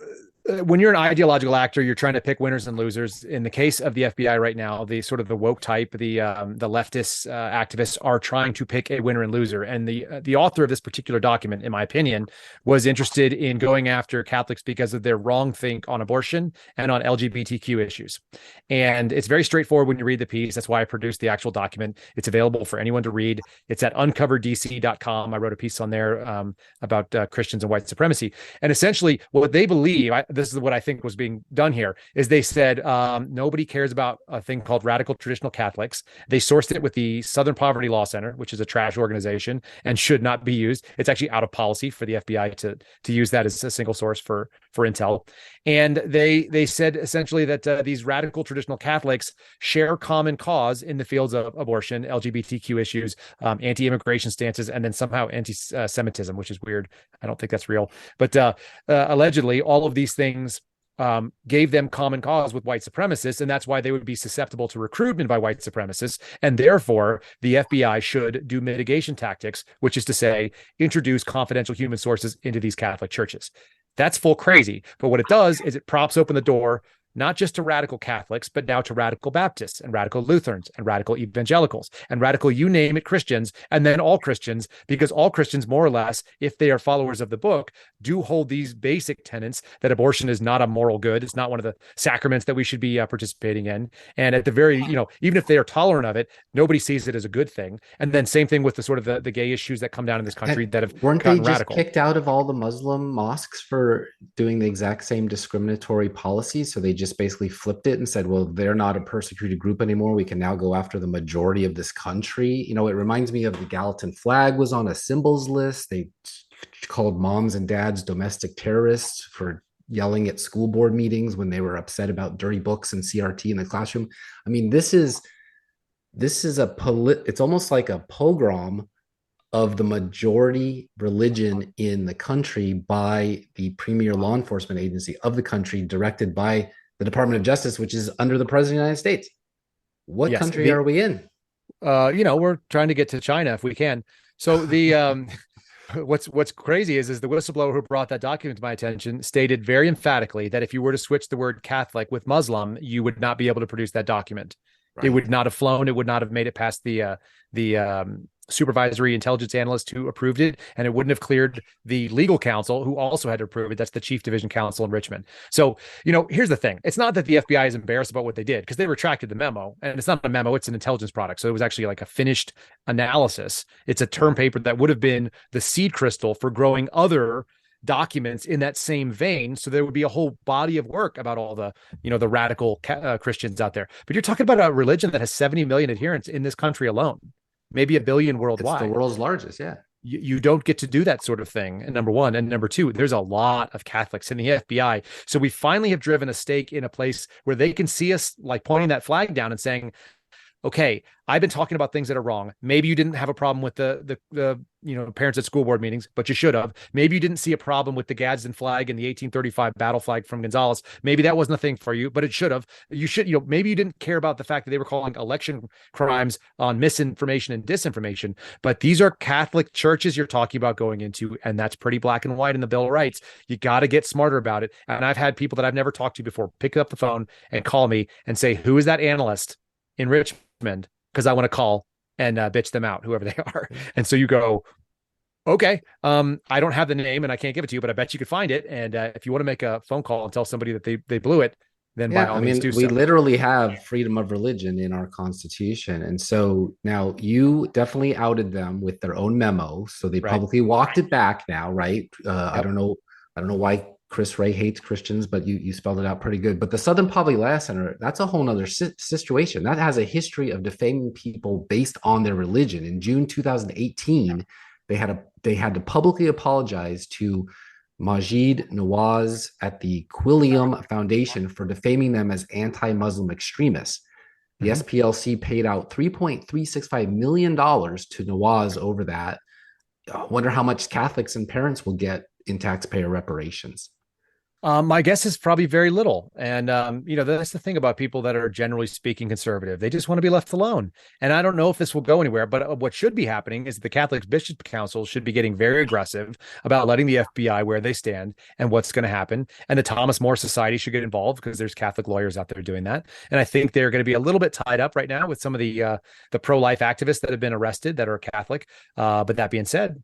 when you're an ideological actor, you're trying to pick winners and losers. In the case of the FBI right now, the sort of the woke type, the leftist activists are trying to pick a winner and loser. And the author of this particular document, in my opinion, was interested in going after Catholics because of their wrong think on abortion and on LGBTQ issues. And it's very straightforward when you read the piece. That's why I produced the actual document. It's available for anyone to read. It's at uncoverdc.com. I wrote a piece on there about Christians and white supremacy. And essentially what they believe, this is what I think was being done here, is they said nobody cares about a thing called radical traditional Catholics. They sourced it with the Southern Poverty Law Center, which is a trash organization and should not be used. It's actually out of policy for the FBI to use that as a single source for intel. And they said essentially that these radical traditional Catholics share common cause in the fields of abortion, LGBTQ issues, anti-immigration stances, and then somehow anti-Semitism, which is weird. I don't think that's real. But allegedly, all of these things gave them common cause with white supremacists, and that's why they would be susceptible to recruitment by white supremacists. And therefore, the FBI should do mitigation tactics, which is to say, introduce confidential human sources into these Catholic churches. That's full crazy. But what it does is it props open the door, not just to radical Catholics, but now to radical Baptists and radical Lutherans and radical evangelicals and radical, you name it, Christians, and then all Christians, because all Christians, more or less, if they are followers of the book, do hold these basic tenets that abortion is not a moral good. It's not one of the sacraments that we should be participating in. And at the very, even if they are tolerant of it, nobody sees it as a good thing. And then same thing with the sort of the gay issues that come down in this country that have weren't they just radical. Kicked out of all the Muslim mosques for doing the exact same discriminatory policy? So they just basically flipped it and said, well, they're not a persecuted group anymore. We can now go after the majority of this country. It reminds me of the Gallatin flag was on a symbols list. They called moms and dads domestic terrorists for yelling at school board meetings when they were upset about dirty books and CRT in the classroom. I mean, this is it's almost like a pogrom of the majority religion in the country by the premier law enforcement agency of the country, directed by the Department of Justice, which is under the President of the United States. What country are we in? We're trying to get to China if we can. So the what's crazy is the whistleblower who brought that document to my attention stated very emphatically that if you were to switch the word Catholic with Muslim, you would not be able to produce that document. Right. It would not have flown. It would not have made it past the supervisory intelligence analyst who approved it, and it wouldn't have cleared the legal counsel who also had to approve it. That's the Chief Division Counsel in Richmond. So, here's the thing. It's not that the FBI is embarrassed about what they did, because they retracted the memo, and it's not a memo, it's an intelligence product. So it was actually like a finished analysis. It's a term paper that would have been the seed crystal for growing other documents in that same vein. So there would be a whole body of work about all the, the radical Christians out there. But you're talking about a religion that has 70 million adherents in this country alone. Maybe 1 billion worldwide. It's the world's largest, yeah. You don't get to do that sort of thing, number one. And number two, there's a lot of Catholics in the FBI. So we finally have driven a stake in a place where they can see us like pointing that flag down and saying, okay, I've been talking about things that are wrong. Maybe you didn't have a problem with the parents at school board meetings, but you should have. Maybe you didn't see a problem with the Gadsden flag and the 1835 battle flag from Gonzales. Maybe that wasn't a thing for you, but it should have. You should, maybe you didn't care about the fact that they were calling election crimes on misinformation and disinformation. But these are Catholic churches you're talking about going into, and that's pretty black and white in the Bill of Rights. You got to get smarter about it. And I've had people that I've never talked to before pick up the phone and call me and say, "Who is that analyst in Richmond?" Because I want to call and bitch them out, whoever they are. And so you go, okay, I don't have the name and I can't give it to you, but I bet you could find it. And if you want to make a phone call and tell somebody that they blew it, then by all means do so. We literally have freedom of religion in our Constitution. And so now you definitely outed them with their own memo. So they publicly walked it back now, right? Yep. I don't know why Chris Ray hates Christians, but you spelled it out pretty good. But the Southern Poverty Law Center, that's a whole nother situation. That has a history of defaming people based on their religion. In June 2018, they had to publicly apologize to Majid Nawaz at the Quilliam Foundation for defaming them as anti-Muslim extremists. The SPLC paid out $3.365 million to Nawaz over that. I wonder how much Catholics and parents will get in taxpayer reparations. My guess is probably very little. And, that's the thing about people that are generally speaking conservative. They just want to be left alone. And I don't know if this will go anywhere, but what should be happening is the Catholic Bishop Council should be getting very aggressive about letting the FBI where they stand and what's going to happen. And the Thomas More Society should get involved because there's Catholic lawyers out there doing that. And I think they're going to be a little bit tied up right now with some of the pro-life activists that have been arrested that are Catholic. But that being said,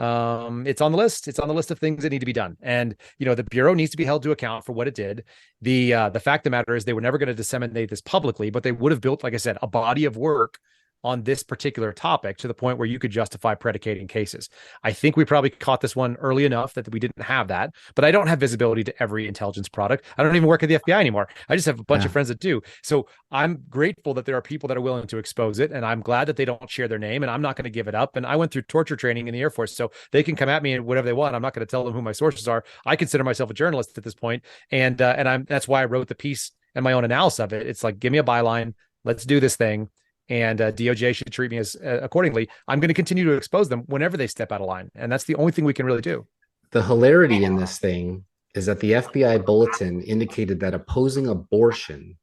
it's on the list. It's on the list of things that need to be done. And, the Bureau needs to be held to account for what it did. The fact of the matter is they were never going to disseminate this publicly, but they would have built, like I said, a body of work on this particular topic to the point where you could justify predicating cases. I think we probably caught this one early enough that we didn't have that, but I don't have visibility to every intelligence product. I don't even work at the FBI anymore. I just have a bunch of friends that do. So I'm grateful that there are people that are willing to expose it, and I'm glad that they don't share their name, and I'm not going to give it up. And I went through torture training in the Air Force, so they can come at me and whatever they want. I'm not going to tell them who my sources are. I consider myself a journalist at this point, and that's why I wrote the piece and my own analysis of it. It's like, give me a byline. Let's do this thing. And DOJ should treat me as accordingly. I'm going to continue to expose them whenever they step out of line. And that's the only thing we can really do. The hilarity in this thing is that the FBI bulletin indicated that opposing abortion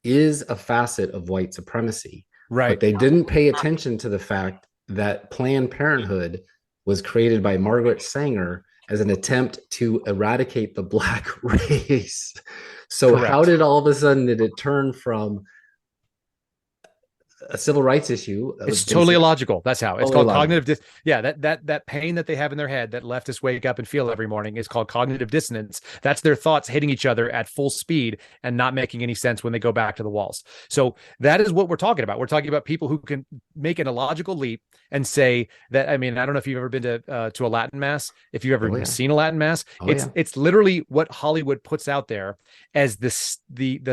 is a facet of white supremacy. Right. But they didn't pay attention to the fact that Planned Parenthood was created by Margaret Sanger as an attempt to eradicate the Black race. So Correct. How did all of a sudden did it turn from a civil rights issue? It's totally illogical. That's how it's called cognitive. That pain that they have in their head that leftists wake up and feel every morning is called cognitive dissonance. That's their thoughts hitting each other at full speed and not making any sense when they go back to the walls. So that is what we're talking about. We're talking about people who can make an illogical leap and say that. I mean, I don't know if you've ever been to a Latin mass. If you've ever seen a Latin mass, it's literally what Hollywood puts out there as the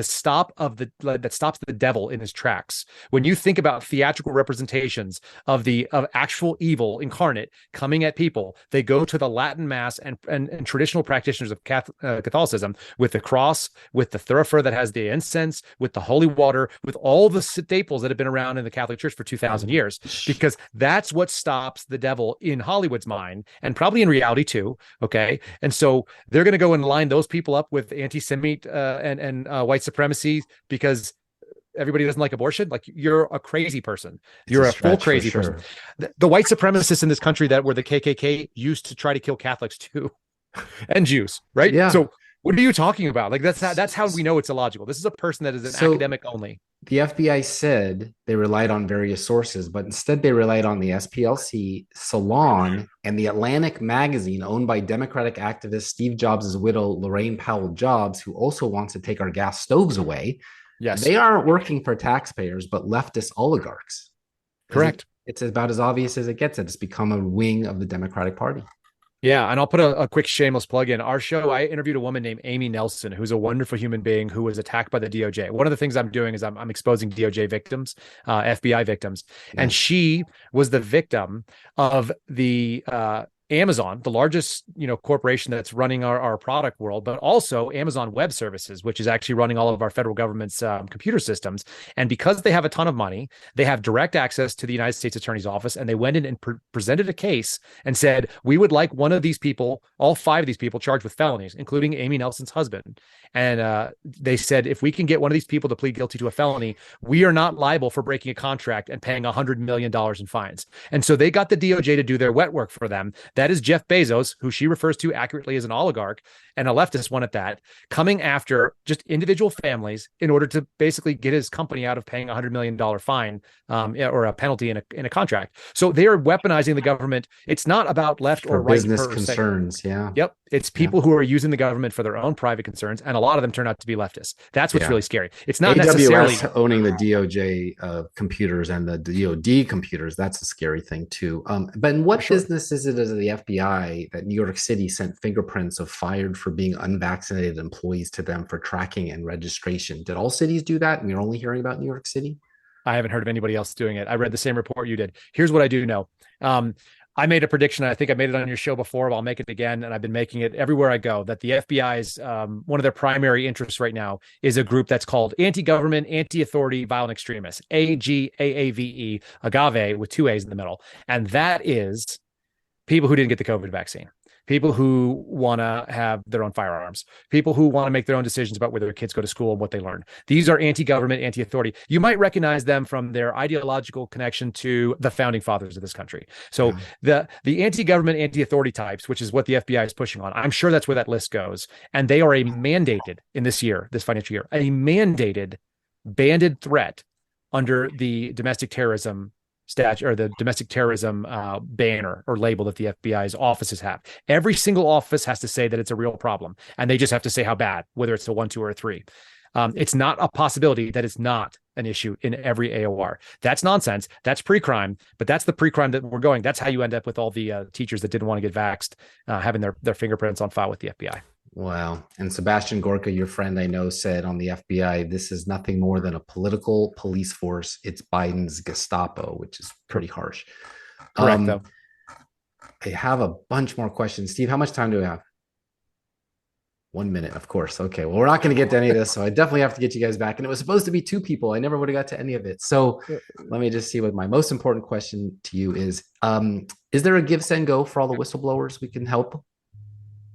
stop of that stops the devil in his tracks. When you think about theatrical representations of actual evil incarnate coming at people, they go to the Latin mass and traditional practitioners of Catholicism with the cross, with the thurifer that has the incense, with the holy water, with all the staples that have been around in the Catholic Church for 2,000 years, because that's what stops the devil in Hollywood's mind and probably in reality too. Okay. And so they're going to go and line those people up with anti-Semite and white supremacy because everybody doesn't like abortion. Like, you're a crazy person. You're a full crazy person. The white supremacists in this country that were the KKK used to try to kill Catholics too, and Jews, right? Yeah. So what are you talking about? Like, that's how we know it's illogical. This is a person that is an academic only. The FBI said they relied on various sources, but instead they relied on the SPLC, Salon, and the Atlantic magazine owned by Democratic activist Steve Jobs' widow, Lorraine Powell Jobs, who also wants to take our gas stoves away. Yes. They aren't working for taxpayers, but leftist oligarchs. Correct. It's about as obvious as it gets. It's become a wing of the Democratic Party. Yeah, and I'll put a quick shameless plug in. Our show, I interviewed a woman named Amy Nelson, who's a wonderful human being who was attacked by the DOJ. One of the things I'm doing is I'm exposing DOJ victims, FBI victims, and she was the victim of the Amazon, the largest, corporation that's running our product world, but also Amazon Web Services, which is actually running all of our federal government's computer systems. And because they have a ton of money, they have direct access to the United States Attorney's Office. And they went in and presented a case and said, we would like one of these people, all 5 of these people charged with felonies, including Amy Nelson's husband. And they said, if we can get one of these people to plead guilty to a felony, we are not liable for breaking a contract and paying $100 million in fines. And so they got the DOJ to do their wet work for them. That is Jeff Bezos, who she refers to accurately as an oligarch, and a leftist one at that, coming after just individual families in order to basically get his company out of paying $100 million fine or a penalty in a contract. So they are weaponizing the government. It's not about left or right business concerns. Yeah. Yep. It's people who are using the government for their own private concerns, and a lot of them turn out to be leftists. That's what's really scary. It's not necessarily owning the DOJ computers and the DOD computers. That's a scary thing too. But in what business is it as the FBI that New York City sent fingerprints of fired for being unvaccinated employees to them for tracking and registration? Did all cities do that, and you're only hearing about New York City? I haven't heard of anybody else doing it. I read the same report you did. Here's what I do know. I made a prediction. I think I made it on your show before, but I'll make it again. And I've been making it everywhere I go, that the FBI's one of their primary interests right now is a group that's called Anti-Government, Anti-Authority, Violent Extremists, AGAAVE, agave with two A's in the middle. And that is people who didn't get the COVID vaccine, people who want to have their own firearms, people who want to make their own decisions about where their kids go to school and what they learn. These are anti-government, anti-authority. You might recognize them from their ideological connection to the founding fathers of this country. So the anti-government, anti-authority types, which is what the FBI is pushing on, I'm sure that's where that list goes. And they are a mandated in this financial year, a mandated banded threat under the domestic terrorism statute or the domestic terrorism banner or label that the FBI's offices have. Every single office has to say that it's a real problem, and they just have to say how bad, whether it's a 1, 2, or a 3. It's not a possibility that it's not an issue in every AOR. That's nonsense. That's pre-crime, but that's the pre-crime that we're going. That's how you end up with all the teachers that didn't want to get vaxxed having their fingerprints on file with the FBI. Wow. And Sebastian Gorka, your friend I know, said on the FBI, this is nothing more than a political police force. It's Biden's Gestapo, which is pretty harsh. Correct, though. I have a bunch more questions. Steve, how much time do we have? 1 minute, of course. Okay. Well, we're not going to get to any of this, so I definitely have to get you guys back. And it was supposed to be 2 people. I never would have got to any of it. So let me just see what my most important question to you is. Is there a give, send, go for all the whistleblowers we can help?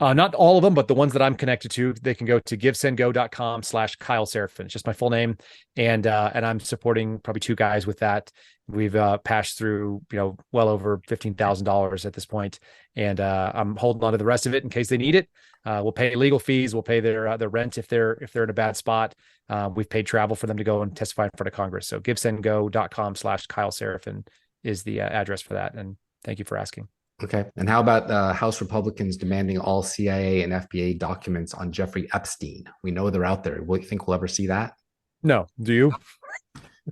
Not all of them, but the ones that I'm connected to, they can go to givesendgo.com/Kyle Seraphin. It's just my full name. And I'm supporting probably 2 guys with that. We've passed through, well over $15,000 at this point. And I'm holding on to the rest of it in case they need it. We'll pay legal fees. We'll pay their rent if they're in a bad spot. We've paid travel for them to go and testify in front of Congress. So givesendgo.com/Kyle Seraphin is the address for that. And thank you for asking. Okay. And how about House Republicans demanding all CIA and FBA documents on Jeffrey Epstein? We know they're out there. What do you think we'll ever see that? No. Do you?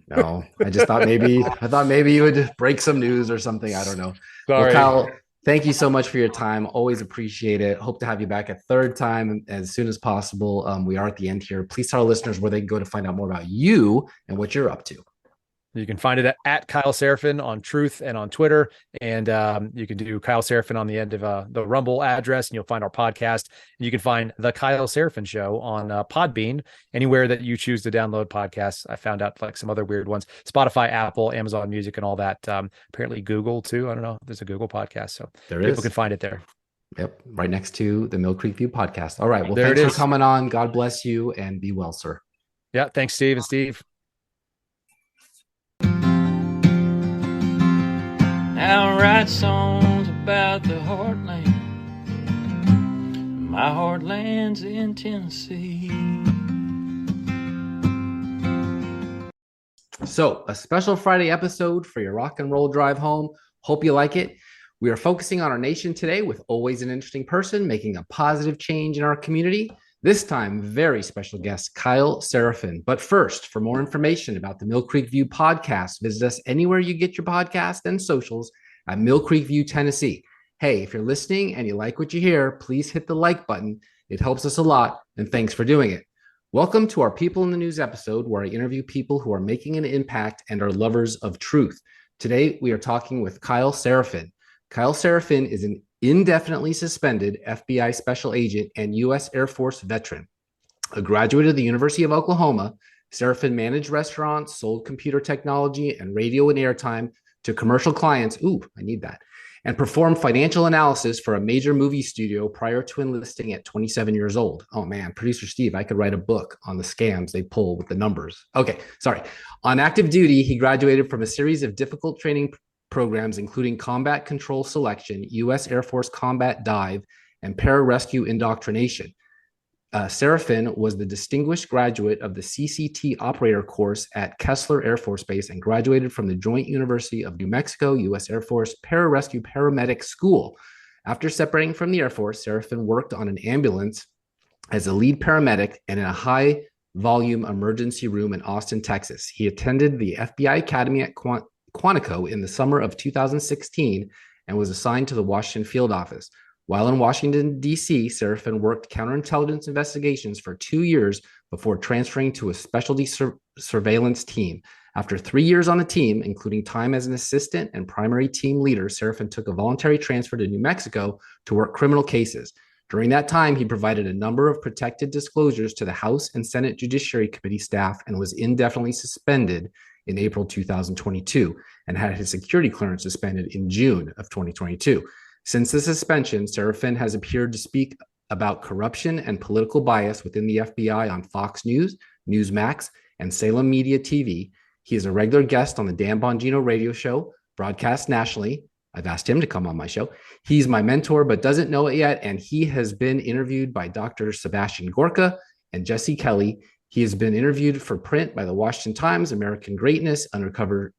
No. I just thought maybe you would break some news or something. I don't know. Sorry. Well, Kyle, thank you so much for your time. Always appreciate it. Hope to have you back a third time as soon as possible. We are at the end here. Please tell our listeners where they can go to find out more about you and what you're up to. You can find it at Kyle Seraphin on Truth and on Twitter. And you can do Kyle Seraphin on the end of the Rumble address, and you'll find our podcast. And you can find the Kyle Seraphin Show on Podbean, anywhere that you choose to download podcasts. I found out like some other weird ones, Spotify, Apple, Amazon Music, and all that. Apparently Google too. I don't know. There's a Google podcast. So people can find it there. Yep. Right next to the Mill Creek View podcast. All right. Well, there thanks for coming on. God bless you and be well, sir. Yeah. Thanks, Steve and Steve. Now I write songs about the heartland. My heartland's in Tennessee. So, a special Friday episode for your rock and roll drive home. Hope you like it. We are focusing on our nation today with always an interesting person making a positive change in our community. This time, very special guest, Kyle Seraphin. But first, for more information about the Mill Creek View podcast, visit us anywhere you get your podcast and socials at Mill Creek View, Tennessee. Hey, if you're listening and you like what you hear, please hit the like button. It helps us a lot, and thanks for doing it. Welcome to our People in the News episode, where I interview people who are making an impact and are lovers of truth. Today, we are talking with Kyle Seraphin. Kyle Seraphin is an indefinitely suspended FBI special agent and U.S. Air Force veteran. A graduate of the University of Oklahoma, Seraphin managed restaurants, sold computer technology and radio and airtime to commercial clients. Ooh, I need that. And performed financial analysis for a major movie studio prior to enlisting at 27 years old. Oh man, producer Steve, I could write a book on the scams they pull with the numbers. Okay, sorry. On active duty, he graduated from a series of difficult training programs, including combat control selection, U.S. Air Force combat dive, and pararescue indoctrination. Seraphin was the distinguished graduate of the CCT operator course at Kessler Air Force Base and graduated from the Joint University of New Mexico, U.S. Air Force Pararescue Paramedic School. After separating from the Air Force, Seraphin worked on an ambulance as a lead paramedic and in a high-volume emergency room in Austin, Texas. He attended the FBI Academy at Quantico in the summer of 2016 and was assigned to the Washington field office. While in Washington, D.C., Seraphin worked counterintelligence investigations for 2 years before transferring to a specialty surveillance team. After 3 years on the team, including time as an assistant and primary team leader, Seraphin took a voluntary transfer to New Mexico to work criminal cases. During that time, he provided a number of protected disclosures to the House and Senate Judiciary Committee staff and was indefinitely suspended in April 2022 and had his security clearance suspended in June of 2022. Since the suspension, Seraphin has appeared to speak about corruption and political bias within the FBI on Fox News, Newsmax, and Salem Media TV. He is a regular guest on the Dan Bongino radio show, broadcast nationally. I've asked him to come on my show. He's my mentor, but doesn't know it yet. And he has been interviewed by Dr. Sebastian Gorka and Jesse Kelly. He has been interviewed for print by the Washington Times, American Greatness, Undercover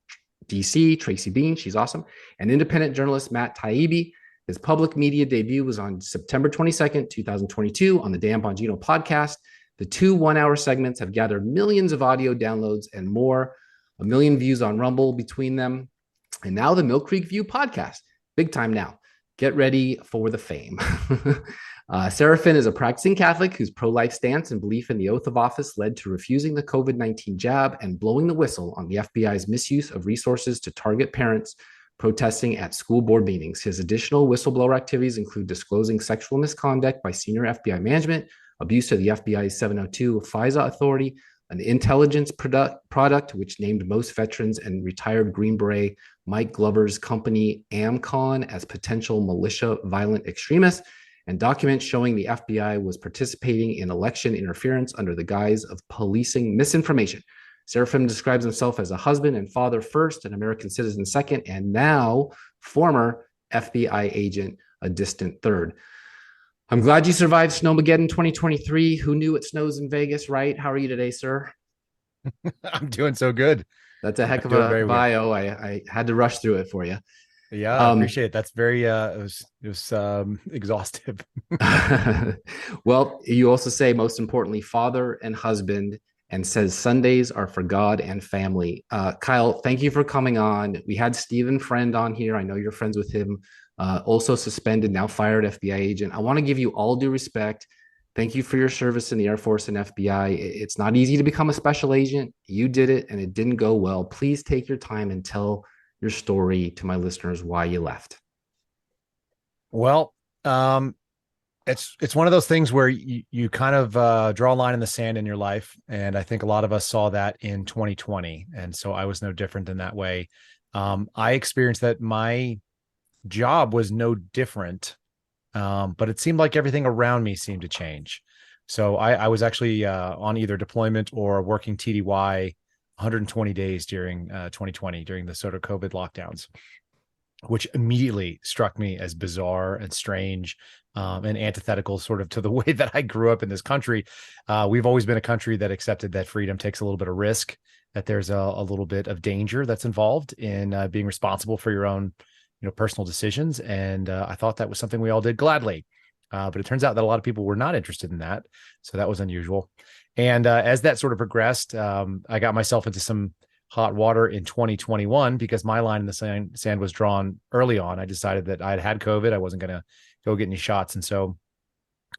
DC, Tracy Bean, she's awesome, and independent journalist Matt Taibbi. His public media debut was on September 22nd, 2022 on the Dan Bongino podcast. The 2 one-hour segments have gathered millions of audio downloads and more, 1 million views on Rumble between them. And now the Mill Creek View podcast, big time now. Get ready for the fame. Seraphin is a practicing Catholic whose pro-life stance and belief in the oath of office led to refusing the COVID-19 jab and blowing the whistle on the FBI's misuse of resources to target parents protesting at school board meetings. His additional whistleblower activities include disclosing sexual misconduct by senior FBI management, abuse of the FBI's 702 FISA authority, an intelligence product which named most veterans and retired Green Beret Mike Glover's company Amcon as potential militia violent extremists, and documents showing the FBI was participating in election interference under the guise of policing misinformation. Seraphin describes himself as a husband and father first, an American citizen second, and now former FBI agent, a distant third. I'm glad you survived Snowmageddon 2023. Who knew it snows in Vegas, right? How are you today, sir? I'm doing so good. That's a heck of a bio. I had to rush through it for you. Yeah, I appreciate it. That's very it was exhaustive. Well, you also say most importantly, father and husband, and says Sundays are for God and family. Kyle, thank you for coming on. We had Stephen Friend on here. I know you're friends with him. Also suspended, now fired FBI agent. I want to give you all due respect. Thank you for your service in the Air Force and FBI. It's not easy to become a special agent. You did it and it didn't go well. Please take your time and tell your story to my listeners why you left. Well, it's one of those things where you kind of draw a line in the sand in your life. And I think a lot of us saw that in 2020. And so I was no different in that way. I experienced that my job was no different, but it seemed like everything around me seemed to change. So I was actually on either deployment or working TDY 120 days during 2020, during the sort of COVID lockdowns, which immediately struck me as bizarre and strange and antithetical sort of to the way that I grew up in this country. We've always been a country that accepted that freedom takes a little bit of risk, that there's a little bit of danger that's involved in being responsible for your own personal decisions. And I thought that was something we all did gladly. But it turns out that a lot of people were not interested in that. So that was unusual. And as that sort of progressed, I got myself into some hot water in 2021 because my line in the sand was drawn early on. I decided that I had COVID. I wasn't going to go get any shots. And so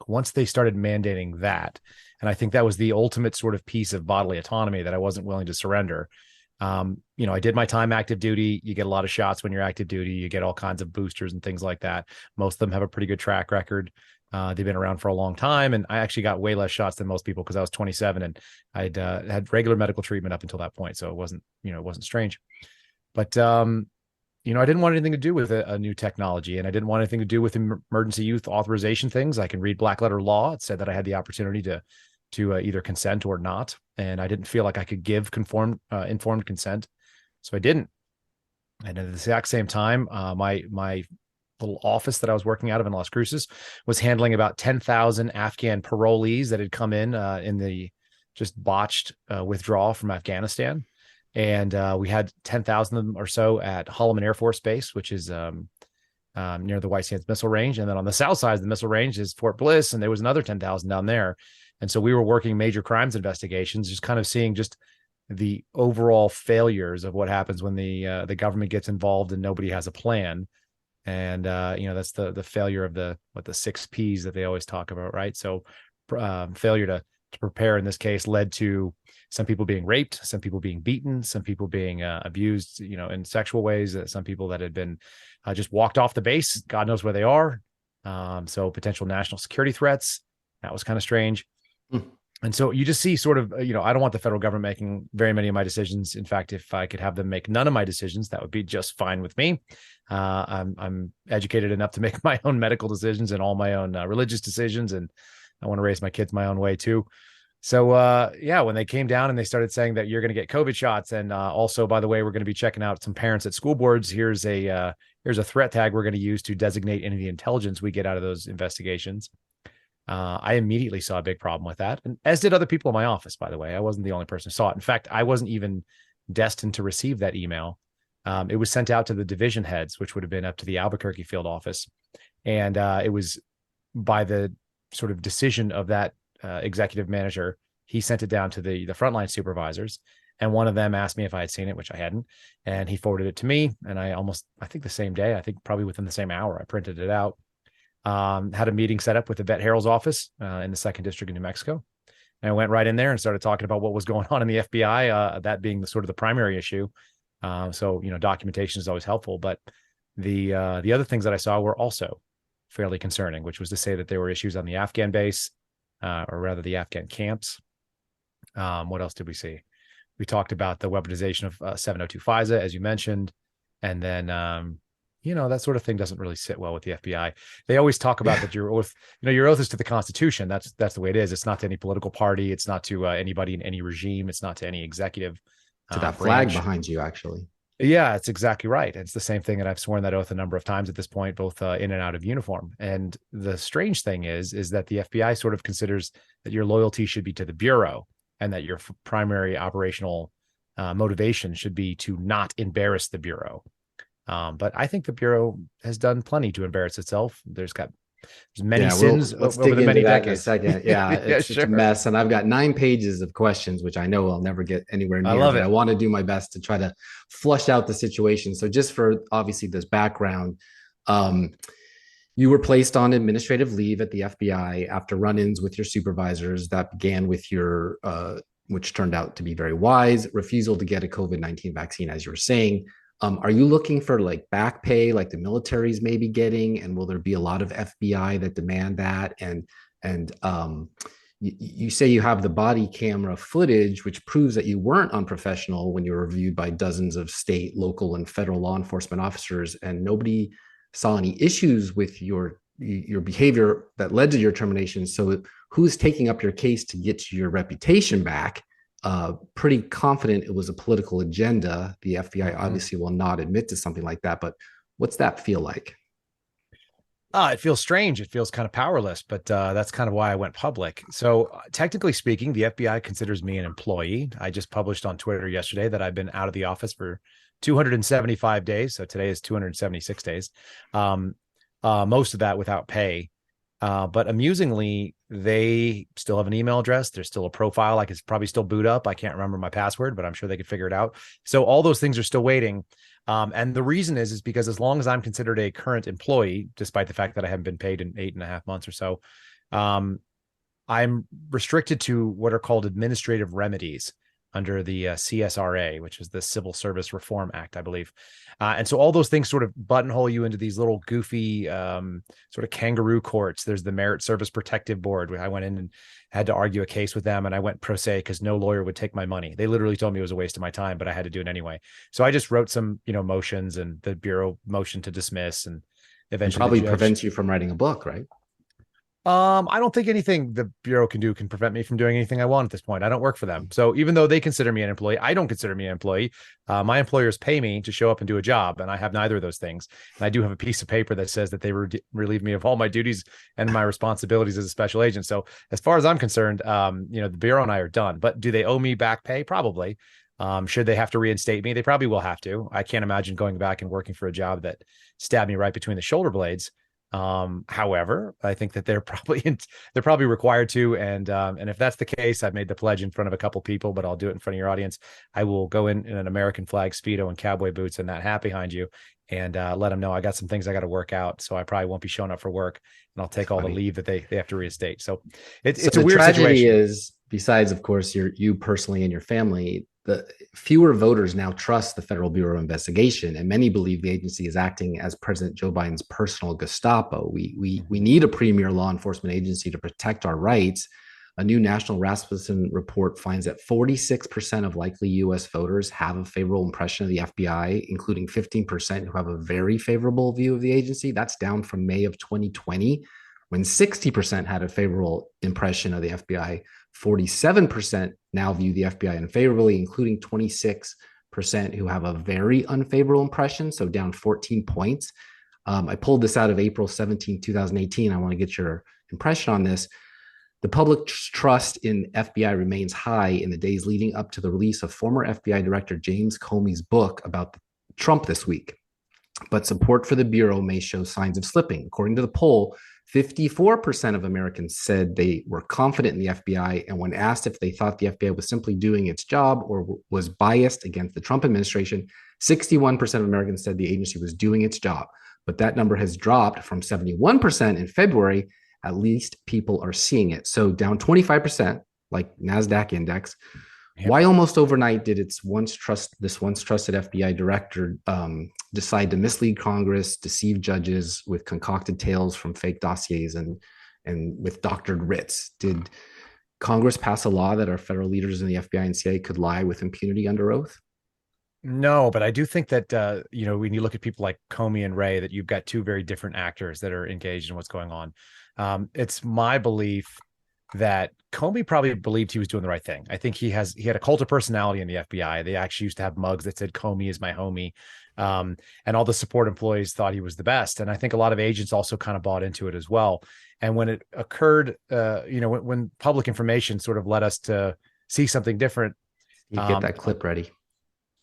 once they started mandating that, and I think that was the ultimate sort of piece of bodily autonomy that I wasn't willing to surrender. I did my time active duty. You get a lot of shots when you're active duty. You get all kinds of boosters and things like that. Most of them have a pretty good track record. They've been around for a long time. And I actually got way less shots than most people because I was 27 and I'd had regular medical treatment up until that point. So it wasn't strange. But, I didn't want anything to do with a new technology, and I didn't want anything to do with emergency use authorization things. I can read black letter law. It said that I had the opportunity to either consent or not. And I didn't feel like I could give informed consent. So I didn't. And at the exact same time, my little office that I was working out of in Las Cruces was handling about 10,000 Afghan parolees that had come in the just botched withdrawal from Afghanistan. And we had 10,000 of them or so at Holloman Air Force Base, which is near the White Sands Missile Range. And then on the south side of the missile range is Fort Bliss. And there was another 10,000 down there. And so we were working major crimes investigations, just kind of seeing just the overall failures of what happens when the government gets involved and nobody has a plan. And, that's the failure of the 6 Ps that they always talk about, right? So failure to prepare in this case led to some people being raped, some people being beaten, some people being abused, in sexual ways, some people that had been just walked off the base. God knows where they are. So potential national security threats. That was kind of strange. And so you just see sort of, I don't want the federal government making very many of my decisions. In fact, if I could have them make none of my decisions, that would be just fine with me. I'm educated enough to make my own medical decisions and all my own religious decisions. And I want to raise my kids my own way too. So, when they came down and they started saying that you're going to get COVID shots. And also, by the way, we're going to be checking out some parents at school boards. Here's a threat tag we're going to use to designate any of the intelligence we get out of those investigations. I immediately saw a big problem with that, and as did other people in my office, by the way. I wasn't the only person who saw it. In fact, I wasn't even destined to receive that email. It was sent out to the division heads, which would have been up to the Albuquerque field office. And it was by the sort of decision of that executive manager, he sent it down to the frontline supervisors. And one of them asked me if I had seen it, which I hadn't. And he forwarded it to me. And I think the same day, probably within the same hour, I printed it out. Had a meeting set up with the Vet Harold's office in the 2nd District of New Mexico. And I went right in there and started talking about what was going on in the FBI, that being the sort of the primary issue. So documentation is always helpful. But the other things that I saw were also fairly concerning, which was to say that there were issues on the Afghan base, or rather the Afghan camps. What else did we see? We talked about the weaponization of 702 FISA, as you mentioned. And then, that sort of thing doesn't really sit well with the FBI. They always talk about that your oath, your oath is to the Constitution. That's the way it is. It's not to any political party. It's not to anybody in any regime. It's not to any executive. To that flag behind you, actually. Yeah, it's exactly right. It's the same thing, and I've sworn that oath a number of times at this point, both in and out of uniform. And the strange thing is that the FBI sort of considers that your loyalty should be to the Bureau, and that your primary operational motivation should be to not embarrass the Bureau. But I think the Bureau has done plenty to embarrass itself. There's many sins over the many decades. In a second. Yeah, it's a mess. And I've got 9 pages of questions, which I know I'll never get anywhere near. I want to do my best to try to flush out the situation. So just for obviously this background, you were placed on administrative leave at the FBI after run-ins with your supervisors that began with your, which turned out to be very wise, refusal to get a COVID-19 vaccine, as you were saying. Are you looking for like back pay, like the military's maybe getting, and will there be a lot of FBI that demand that? And you say you have the body camera footage, which proves that you weren't unprofessional when you were reviewed by dozens of state, local, and federal law enforcement officers, and nobody saw any issues with your behavior that led to your termination. So who's taking up your case to get your reputation back? Pretty confident it was a political agenda. The FBI obviously will not admit to something like that, but what's that feel like? It feels strange. It feels kind of powerless, but that's kind of why I went public. So technically speaking, the FBI considers me an employee. I just published on Twitter yesterday that I've been out of the office for 275 days. So today is 276 days. Most of that without pay. But amusingly, they still have an email address. There's still a profile. I could probably still boot up. I can't remember my password, but I'm sure they could figure it out. So all those things are still waiting. And the reason is because as long as I'm considered a current employee, despite the fact that I haven't been paid in 8.5 months or so, I'm restricted to what are called administrative remedies under the CSRA, which is the Civil Service Reform Act, I believe. And so all those things sort of buttonhole you into these little goofy sort of kangaroo courts. There's the Merit Service Protective Board, where I went in and had to argue a case with them, and I went pro se because no lawyer would take my money. They literally told me it was a waste of my time, but I had to do it anyway. So I just wrote some, motions, and the Bureau motion to dismiss, and eventually probably prevents you from writing a book, right? I don't think anything the Bureau can do can prevent me from doing anything I want at this point. I don't work for them. So even though they consider me an employee, I don't consider me an employee. My employers pay me to show up and do a job, and I have neither of those things. And I do have a piece of paper that says that they relieve me of all my duties and my responsibilities as a special agent. So as far as I'm concerned, the Bureau and I are done. But do they owe me back pay? Probably. Should they have to reinstate me? They probably will have to. I can't imagine going back and working for a job that stabbed me right between the shoulder blades. However, I think that they're probably required to, and if that's the case, I've made the pledge in front of a couple people, but I'll do it in front of your audience. I will go in an American flag Speedo and cowboy boots and that hat behind you, and let them know I got some things I got to work out, so I probably won't be showing up for work, and I'll take all the leave that they have to reinstate. So it's a weird situation. Is besides, of course, you personally and your family, the fewer voters now trust the Federal Bureau of Investigation, and many believe the agency is acting as President Joe Biden's personal Gestapo. We need a premier law enforcement agency to protect our rights. A new National Rasmussen report finds that 46% of likely U.S. voters have a favorable impression of the FBI, including 15% who have a very favorable view of the agency. That's down from May of 2020, when 60% had a favorable impression of the FBI. 47% now view the FBI unfavorably, including 26% who have a very unfavorable impression, so down 14 points. I pulled this out of April 17, 2018. I want to get your impression on this. The public's trust in FBI remains high in the days leading up to the release of former FBI Director James Comey's book about Trump this week. But support for the Bureau may show signs of slipping. According to the poll, 54% of Americans said they were confident in the FBI, and when asked if they thought the FBI was simply doing its job or was biased against the Trump administration, 61% of Americans said the agency was doing its job. But that number has dropped from 71% in February. At least people are seeing it. So down 25%, like NASDAQ index. Yep. Why almost overnight did this once trusted FBI director decide to mislead Congress, deceive judges with concocted tales from fake dossiers and with doctored writs? Did Congress pass a law that our federal leaders in the FBI and CIA could lie with impunity under oath? No, but I do think that, when you look at people like Comey and Wray, that you've got two very different actors that are engaged in what's going on. It's my belief that Comey probably believed he was doing the right thing. I think he had a cult of personality in the FBI. They actually used to have mugs that said Comey is my homie. And all the support employees thought he was the best. And I think a lot of agents also kind of bought into it as well. And when it occurred, when public information sort of led us to see something different. You get that clip ready.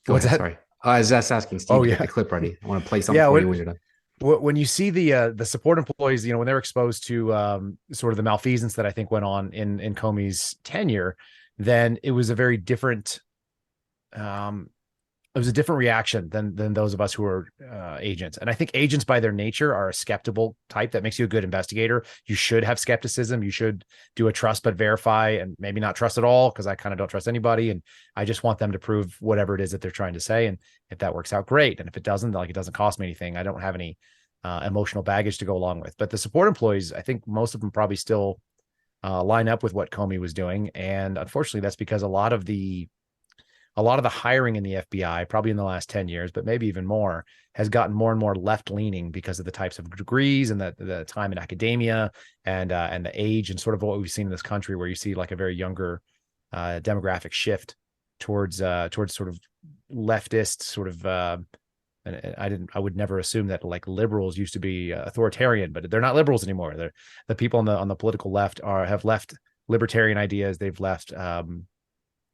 What's that? Sorry. I was just asking Steve to get the clip ready. I want to play something for you when you're done. When you see the support employees, when they're exposed to sort of the malfeasance that I think went on in Comey's tenure, then it was a very different reaction than those of us who are agents. And I think agents by their nature are a skeptical type. That makes you a good investigator. You should have skepticism. You should do a trust but verify, and maybe not trust at all, because I kind of don't trust anybody. And I just want them to prove whatever it is that they're trying to say. And if that works out, great. And if it doesn't, it doesn't cost me anything. I don't have any emotional baggage to go along with. But the support employees, I think most of them probably still line up with what Comey was doing. And unfortunately, that's because a lot of the hiring in the FBI, probably in the last 10 years, but maybe even more, has gotten more and more left-leaning because of the types of degrees and the time in academia and the age and sort of what we've seen in this country, where you see like a very younger demographic shift towards sort of leftist sort of. And I would never assume that like liberals used to be authoritarian, but they're not liberals anymore. They're the people on the political left have left libertarian ideas. They've left.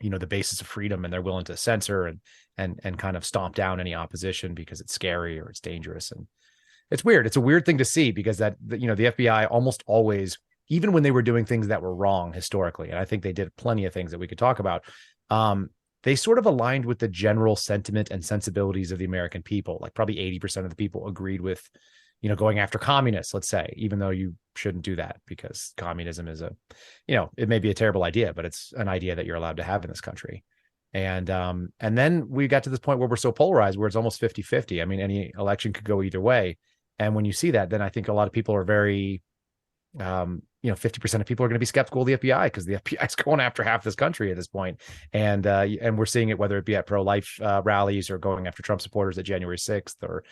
The basis of freedom, and they're willing to censor and kind of stomp down any opposition because it's scary or it's dangerous. And it's weird. It's a weird thing to see, because the FBI almost always, even when they were doing things that were wrong historically, and I think they did plenty of things that we could talk about, they sort of aligned with the general sentiment and sensibilities of the American people. Like probably 80% of the people agreed with, going after communists, let's say, even though you shouldn't do that, because communism is it may be a terrible idea, but it's an idea that you're allowed to have in this country. And then we got to this point where we're so polarized, where it's almost 50-50. I mean, any election could go either way. And when you see that, then I think a lot of people are very, 50% of people are going to be skeptical of the FBI, because the FBI is going after half this country at this point. And we're seeing it, whether it be at pro-life rallies or going after Trump supporters at January 6th, or,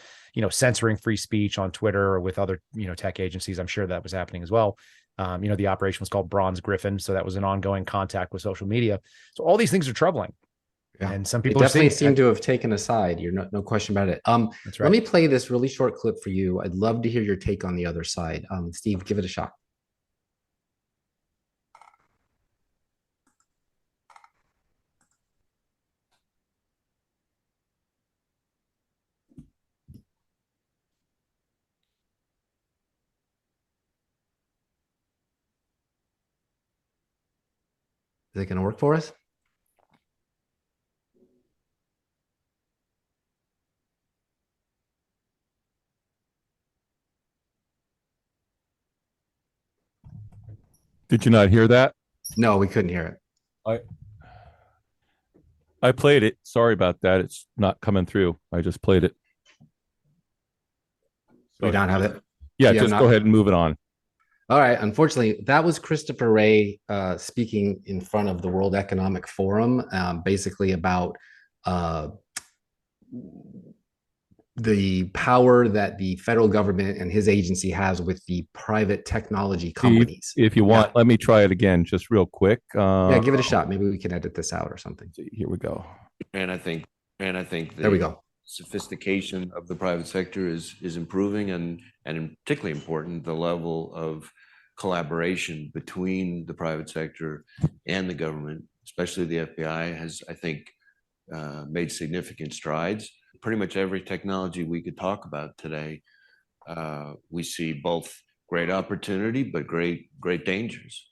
censoring free speech on Twitter or with other, tech agencies. I'm sure that was happening as well. The operation was called Bronze Griffin. So that was an ongoing contact with social media. So all these things are troubling. Yeah. And some people definitely seem to have taken a side. You're no question about it. That's right. Let me play this really short clip for you. I'd love to hear your take on the other side. Steve, give it a shot. Is it going to work for us? Did you not hear that? No, we couldn't hear it. I I played it. Sorry about that. It's not coming through. I just played it. We don't have it. Yeah, Yeah, just go ahead and move it on. All right. Unfortunately, that was Christopher Wray speaking in front of the World Economic Forum, basically about uh, the power that the federal government and his agency has with the private technology companies. If you want, let me try it again, just real quick. Yeah, give it a shot. Maybe we can edit this out or something. Here we go. And I think there we go. Sophistication of the private sector is improving, and particularly important, the level of collaboration between the private sector and the government, especially the FBI, has, I think, made significant strides. Pretty much every technology we could talk about today, we see both great opportunity but great dangers.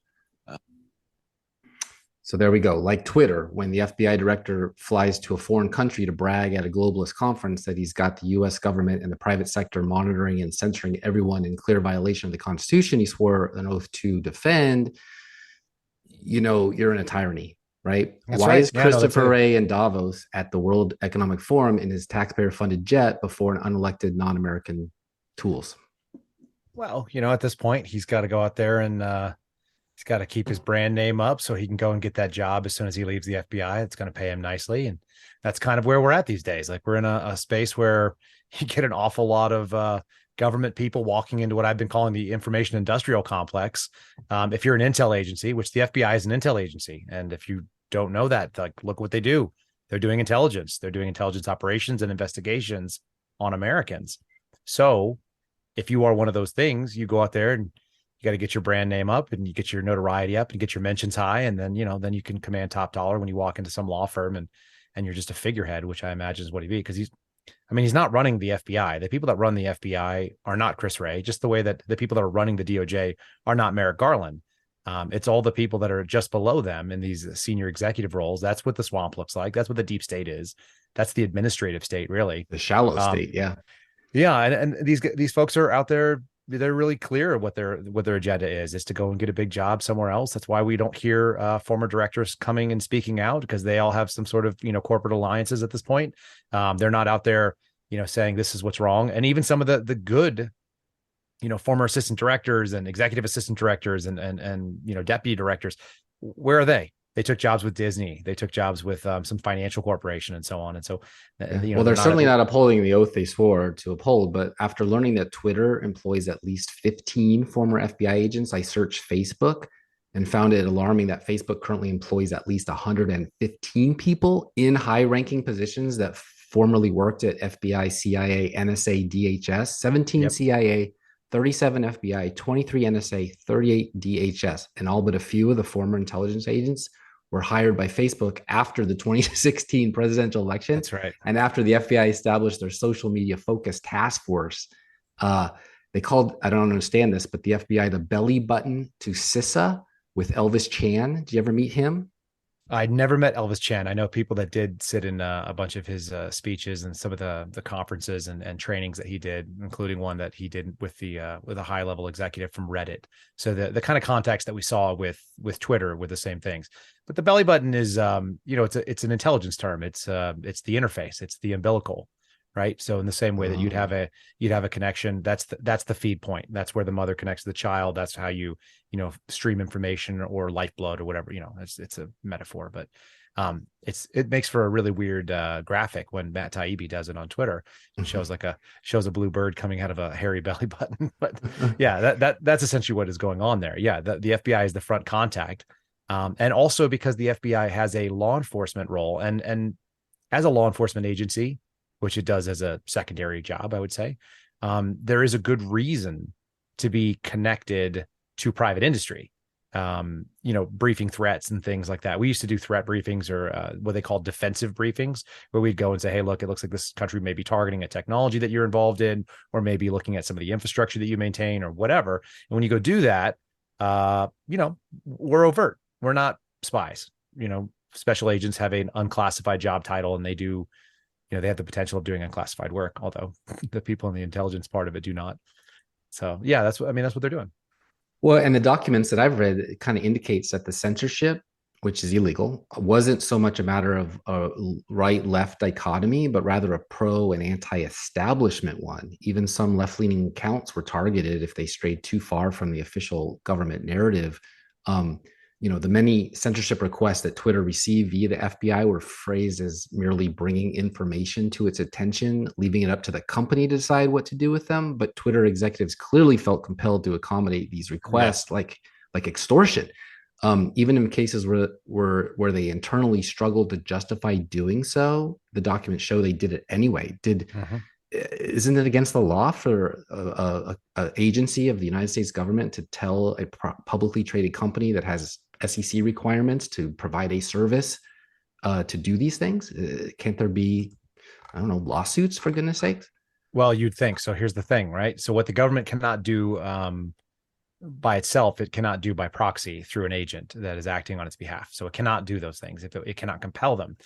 So there we go. Like Twitter, when the FBI director flies to a foreign country to brag at a globalist conference that he's got the US government and the private sector monitoring and censoring everyone in clear violation of the Constitution he swore an oath to defend, you know, you're in a tyranny, right? That's Why right. is Christopher Wray in Davos at the World Economic Forum in his taxpayer-funded jet before an unelected non-American tools? Well, you know, at this point, he's got to go out there and he's got to keep his brand name up so he can go and get that job as soon as he leaves the FBI. It's going to pay him nicely. And that's kind of where we're at these days. Like, we're in a space where you get an awful lot of government people walking into what I've been calling the information industrial complex. If you're an intel agency, which the FBI is an intel agency, and if you don't know that, like, look what they do. They're doing intelligence. They're doing intelligence operations and investigations on Americans. So if you are one of those things, you go out there and you got to get your brand name up and you get your notoriety up and get your mentions high. And then, you know, then you can command top dollar when you walk into some law firm and you're just a figurehead, which I imagine is what he'd be. Because he's not running the FBI. The people that run the FBI are not Chris Wray, just the way that the people that are running the DOJ are not Merrick Garland. It's all the people that are just below them in these senior executive roles. That's what the swamp looks like. That's what the deep state is. That's the administrative state, really. The shallow state. Yeah. Yeah. And these folks are out there. They're really clear what their agenda is to go and get a big job somewhere else. That's why we don't hear former directors coming and speaking out, because they all have some sort of, you know, corporate alliances at this point. They're not out there, you know, saying this is what's wrong. And even some of the good, you know, former assistant directors and executive assistant directors and you know, deputy directors, where are they? They took jobs with Disney. They took jobs with some financial corporation and so on. And so, you know, well, they're certainly not upholding the oath they swore to uphold. But after learning that Twitter employs at least 15 former FBI agents, I searched Facebook and found it alarming that Facebook currently employs at least 115 people in high-ranking positions that formerly worked at FBI, CIA, NSA, DHS, 17 CIA, 37 FBI, 23 NSA, 38 DHS, and all but a few of the former intelligence agents were hired by Facebook after the 2016 presidential election. That's right. And after the FBI established their social media focused task force, they called, I don't understand this, but the FBI the belly button to CISA with Elvis Chan. Did you ever meet him? I'd never met Elvis Chan. I know people that did sit in a bunch of his speeches and some of the conferences and trainings that he did, including one that he did with a high level executive from Reddit. So the kind of context that we saw with Twitter were the same things. But the belly button is, you know, it's an intelligence term. It's the interface. It's the umbilical, right? So in the same way that you'd have a connection, that's the feed point. That's where the mother connects to the child. That's how you stream information or lifeblood or whatever, you know, it's a metaphor, but it makes for a really weird graphic when Matt Taibbi does it on Twitter and shows a blue bird coming out of a hairy belly button. But yeah, that's essentially what is going on there. Yeah. The FBI is the front contact. And also because the FBI has a law enforcement role and as a law enforcement agency, which it does as a secondary job, I would say, there is a good reason to be connected to private industry, briefing threats and things like that. We used to do threat briefings or what they call defensive briefings, where we'd go and say, hey, look, it looks like this country may be targeting a technology that you're involved in, or maybe looking at some of the infrastructure that you maintain or whatever. And when you go do that, we're overt. We're not spies. Special agents have an unclassified job title and they do, they have the potential of doing unclassified work, although the people in the intelligence part of it do not. So yeah, that's what they're doing. Well, and the documents that I've read, it kind of indicates that the censorship which is illegal, wasn't so much a matter of a right-left dichotomy, but rather a pro and anti-establishment one. Even some left-leaning accounts were targeted if they strayed too far from the official government narrative. The many censorship requests that Twitter received via the FBI were phrased as merely bringing information to its attention, leaving it up to the company to decide what to do with them. But Twitter executives clearly felt compelled to accommodate these requests, like extortion. Even in cases where they internally struggled to justify doing so, the documents show they did it anyway. Isn't it against the law for a agency of the United States government to tell a publicly traded company that has SEC requirements to provide a service to do these things? Can't there be, I don't know, lawsuits, for goodness sakes? Well, you'd think. So here's the thing, right? So what the government cannot do by itself, it cannot do by proxy through an agent that is acting on its behalf. So it cannot do those things. It cannot compel them.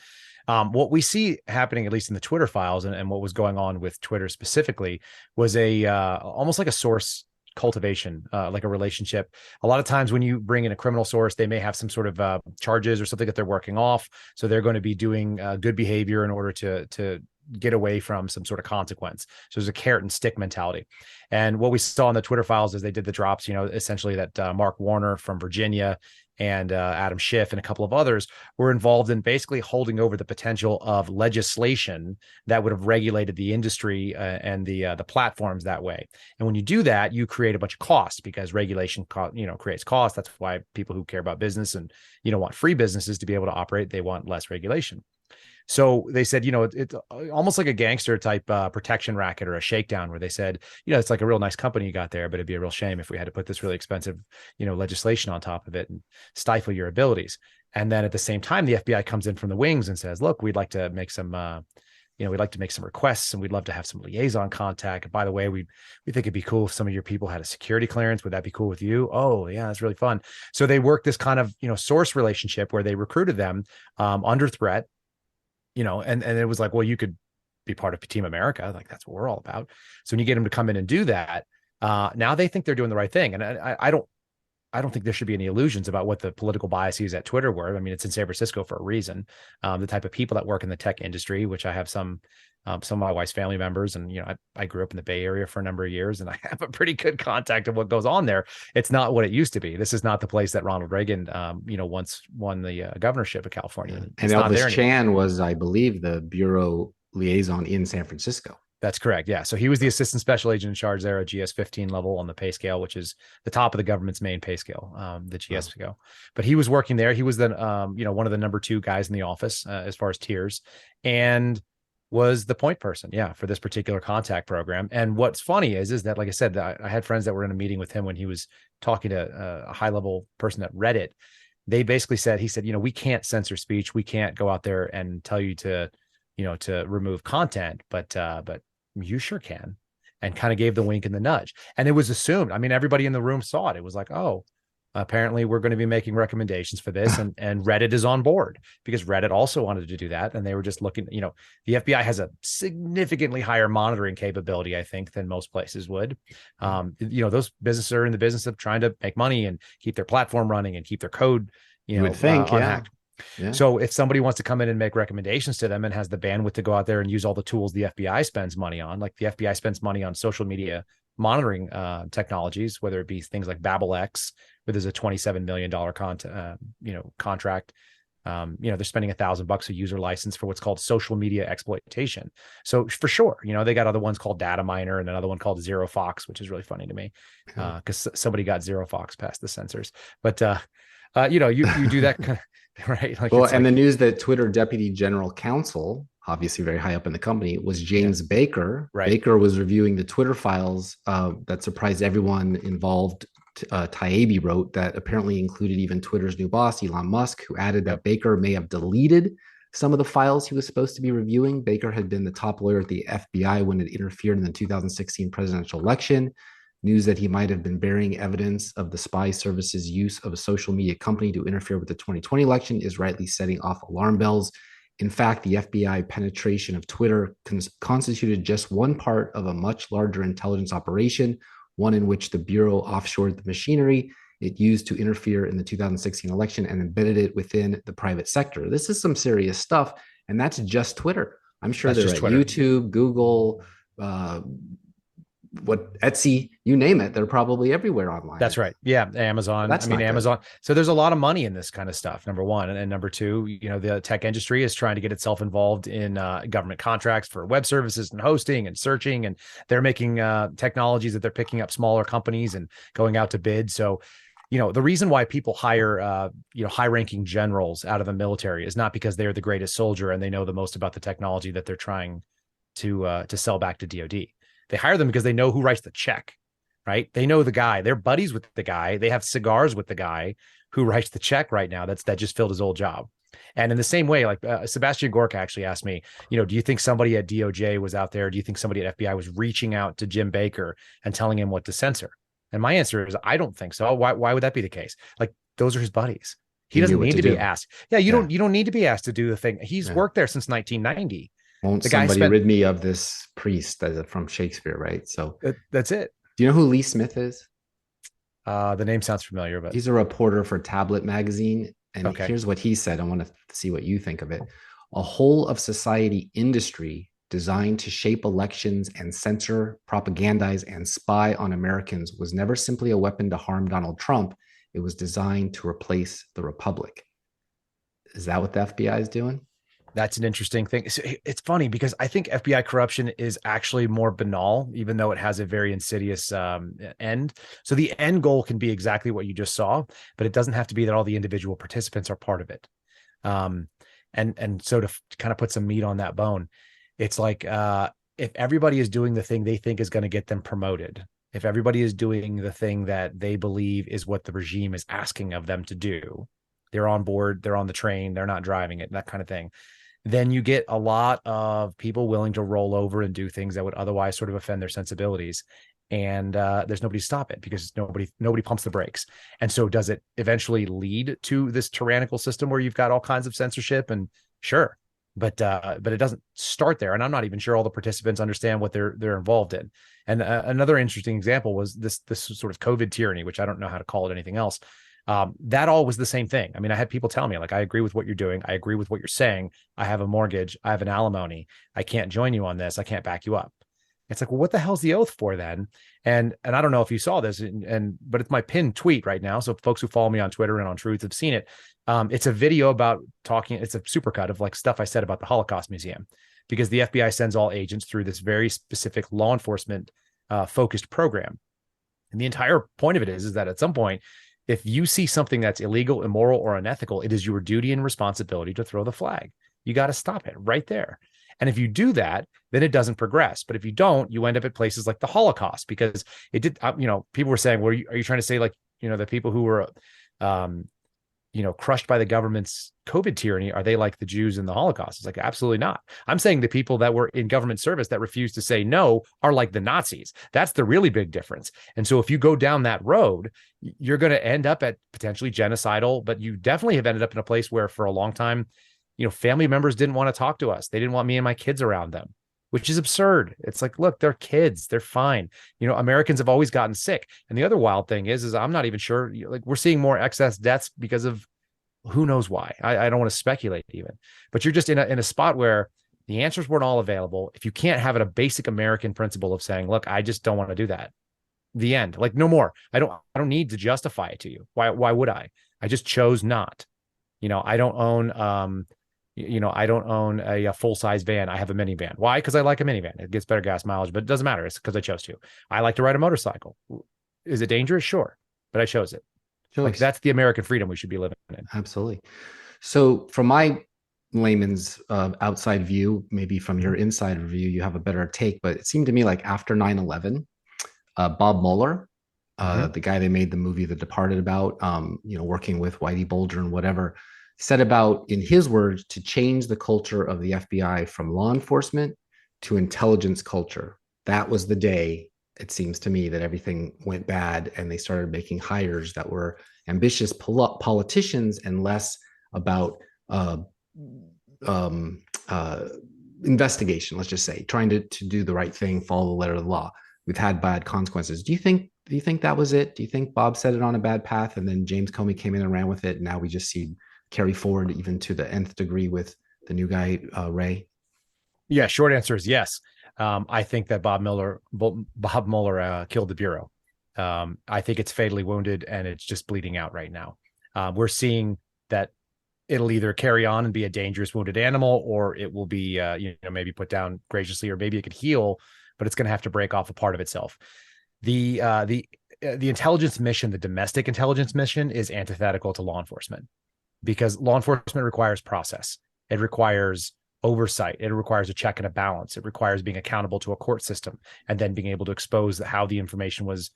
What we see happening, at least in the Twitter files, and what was going on with Twitter specifically, was almost like a source cultivation, like a relationship. A lot of times when you bring in a criminal source, they may have some sort of charges or something that they're working off. So they're going to be doing good behavior in order to get away from some sort of consequence. So there's a carrot and stick mentality. And what we saw in the Twitter files as they did the drops, essentially that Mark Warner from Virginia and Adam Schiff and a couple of others were involved in basically holding over the potential of legislation that would have regulated the industry and the platforms that way. And when you do that, you create a bunch of costs, because regulation creates costs. That's why people who care about business and want free businesses to be able to operate, they want less regulation. So they said, it's almost like a gangster type protection racket or a shakedown, where they said, it's like a real nice company you got there, but it'd be a real shame if we had to put this really expensive, legislation on top of it and stifle your abilities. And then at the same time, the FBI comes in from the wings and says, look, we'd like to make some, we'd like to make some requests, and we'd love to have some liaison contact. And by the way, we think it'd be cool if some of your people had a security clearance. Would that be cool with you? Oh yeah, that's really fun. So they worked this kind of, source relationship where they recruited them under threat. And it was like, well, you could be part of Team America. Like, that's what we're all about. So when you get them to come in and do that, now they think they're doing the right thing. And I don't think there should be any illusions about what the political biases at Twitter were. I mean, it's in San Francisco for a reason. The type of people that work in the tech industry, which I have some of my wife's family members, and I grew up in the Bay Area for a number of years, and I have a pretty good contact of what goes on there. It's not what it used to be. This is not the place that Ronald Reagan, once won the governorship of California. And Elvis Chan was, I believe, the bureau liaison in San Francisco. That's correct. Yeah. So he was the assistant special agent in charge there at GS-15 level on the pay scale, which is the top of the government's main pay scale, the GS scale. But he was working there. He was then, one of the number 2 guys in the office as far as tiers, and was the point person, for this particular contact program. And what's funny is that, like I said, I had friends that were in a meeting with him when he was talking to a high-level person at Reddit. They basically said, we can't censor speech. We can't go out there and tell you to remove content, but you sure can. And kind of gave the wink and the nudge. And it was assumed. I mean, everybody in the room saw it. It was like, oh, apparently we're going to be making recommendations for this. And Reddit is on board, because Reddit also wanted to do that. And they were just looking, the FBI has a significantly higher monitoring capability, I think, than most places would. Those businesses are in the business of trying to make money and keep their platform running and keep their code, unhacked. Yeah. So if somebody wants to come in and make recommendations to them and has the bandwidth to go out there and use all the tools the FBI spends money on, like the FBI spends money on social media monitoring technologies, whether it be things like BabelX, where there's a $27 million contract. They're spending $1,000 a user license for what's called social media exploitation. So for sure, they got other ones called Data Miner and another one called Zero Fox, which is really funny to me because somebody got Zero Fox past the censors. But you do that kind of. Right. The news that Twitter Deputy General Counsel, obviously very high up in the company, was James Baker. Right. Baker was reviewing the Twitter files that surprised everyone involved. Taibbi wrote that apparently included even Twitter's new boss, Elon Musk, who added that Baker may have deleted some of the files he was supposed to be reviewing. Baker had been the top lawyer at the FBI when it interfered in the 2016 presidential election. News that he might have been bearing evidence of the spy service's use of a social media company to interfere with the 2020 election is rightly setting off alarm bells. In fact, the FBI penetration of Twitter constituted just one part of a much larger intelligence operation, one in which the Bureau offshored the machinery it used to interfere in the 2016 election and embedded it within the private sector. This is some serious stuff, and that's just Twitter. I'm sure they're at YouTube, Google, Etsy, you name it, they're probably everywhere online. That's right. Yeah. Amazon. That's Amazon. So there's a lot of money in this kind of stuff, number one. And number two, the tech industry is trying to get itself involved in government contracts for web services and hosting and searching. And they're making technologies that they're picking up smaller companies and going out to bid. So, the reason why people hire, high-ranking generals out of the military is not because they're the greatest soldier and they know the most about the technology that they're trying to sell back to DoD. They hire them because they know who writes the check, right? They know the guy. They're buddies with the guy. They have cigars with the guy who writes the check right now. That just filled his old job. And in the same way, like Sebastian Gorka actually asked me, do you think somebody at DOJ was out there? Do you think somebody at FBI was reaching out to Jim Baker and telling him what to censor? And my answer is, I don't think so. Why would that be the case? Like, those are his buddies. He doesn't need to be asked. Yeah, you don't need to be asked to do the thing. He's worked there since 1990. Won't somebody rid me of this priest from Shakespeare, right? So that's it. Do you know who Lee Smith is? The name sounds familiar, but he's a reporter for Tablet magazine. And here's what he said. I want to see what you think of it. A whole of society industry designed to shape elections and censor, propagandize, and spy on Americans was never simply a weapon to harm Donald Trump. It was designed to replace the Republic. Is that what the FBI is doing? That's an interesting thing. It's funny because I think FBI corruption is actually more banal, even though it has a very insidious end. So the end goal can be exactly what you just saw, but it doesn't have to be that all the individual participants are part of it. And so to kind of put some meat on that bone, it's like if everybody is doing the thing they think is going to get them promoted, if everybody is doing the thing that they believe is what the regime is asking of them to do, they're on board, they're on the train, they're not driving it, that kind of thing, then you get a lot of people willing to roll over and do things that would otherwise sort of offend their sensibilities. And there's nobody to stop it because nobody pumps the brakes. And so does it eventually lead to this tyrannical system where you've got all kinds of censorship? And sure, but it doesn't start there. And I'm not even sure all the participants understand what they're involved in. And another interesting example was this sort of COVID tyranny, which I don't know how to call it anything else. That all was the same thing. I mean, I had people tell me, like, I agree with what you're doing. I agree with what you're saying. I have a mortgage. I have an alimony. I can't join you on this. I can't back you up. It's like, well, what the hell's the oath for then? And I don't know if you saw this, but it's my pinned tweet right now. So folks who follow me on Twitter and on Truth have seen it. It's a video about talking. It's a supercut of like stuff I said about the Holocaust Museum, because the FBI sends all agents through this very specific law enforcement focused program. And the entire point of it is that at some point, if you see something that's illegal, immoral, or unethical, it is your duty and responsibility to throw the flag. You got to stop it right there. And if you do that, then it doesn't progress. But if you don't, you end up at places like the Holocaust, because it did, people were saying, well, are you trying to say like, the people who were, crushed by the government's COVID tyranny, are they like the Jews in the Holocaust? It's like, absolutely not. I'm saying the people that were in government service that refused to say no are like the Nazis. That's the really big difference. And so if you go down that road, you're going to end up at potentially genocidal, but you definitely have ended up in a place where for a long time, family members didn't want to talk to us. They didn't want me and my kids around them, which is absurd. It's like, look, they're kids. They're fine. Americans have always gotten sick. And the other wild thing is I'm not even sure, like, we're seeing more excess deaths because of who knows why. I don't want to speculate even, but you're just in a spot where the answers weren't all available. If you can't have it, a basic American principle of saying, look, I just don't want to do that. The end. Like, no more. I don't need to justify it to you. Why would I? I just chose not. I don't own I don't own a full-size van. I have a minivan. Why? Because I like a minivan. It gets better gas mileage, but it doesn't matter. It's because I chose to. I like to ride a motorcycle. Is it dangerous? Sure. But I chose it. Like, that's the American freedom we should be living in. Absolutely. So from my layman's outside view, maybe from your inside view, you have a better take, but it seemed to me like after 9/11, Bob Mueller, the guy they made the movie The Departed about, working with Whitey Bulger and whatever, set about, in his words, to change the culture of the FBI from law enforcement to intelligence culture. That was the day, it seems to me, that everything went bad and they started making hires that were ambitious politicians and less about investigation, let's just say, trying to do the right thing, follow the letter of the law. We've had bad consequences. Do you think Do you think that was it? Do you think Bob set it on a bad path and then James Comey came in and ran with it? And now we just see carry forward even to the nth degree with the new guy, Ray? Yeah, short answer is yes. I think that Bob Mueller killed the Bureau. I think it's fatally wounded and it's just bleeding out right now. We're seeing that it'll either carry on and be a dangerous wounded animal, or it will be, maybe put down graciously, or maybe it could heal, but it's going to have to break off a part of itself. The intelligence mission, the domestic intelligence mission, is antithetical to law enforcement, because law enforcement requires process. It requires oversight. It requires a check and a balance. It requires being accountable to a court system and then being able to expose how the information was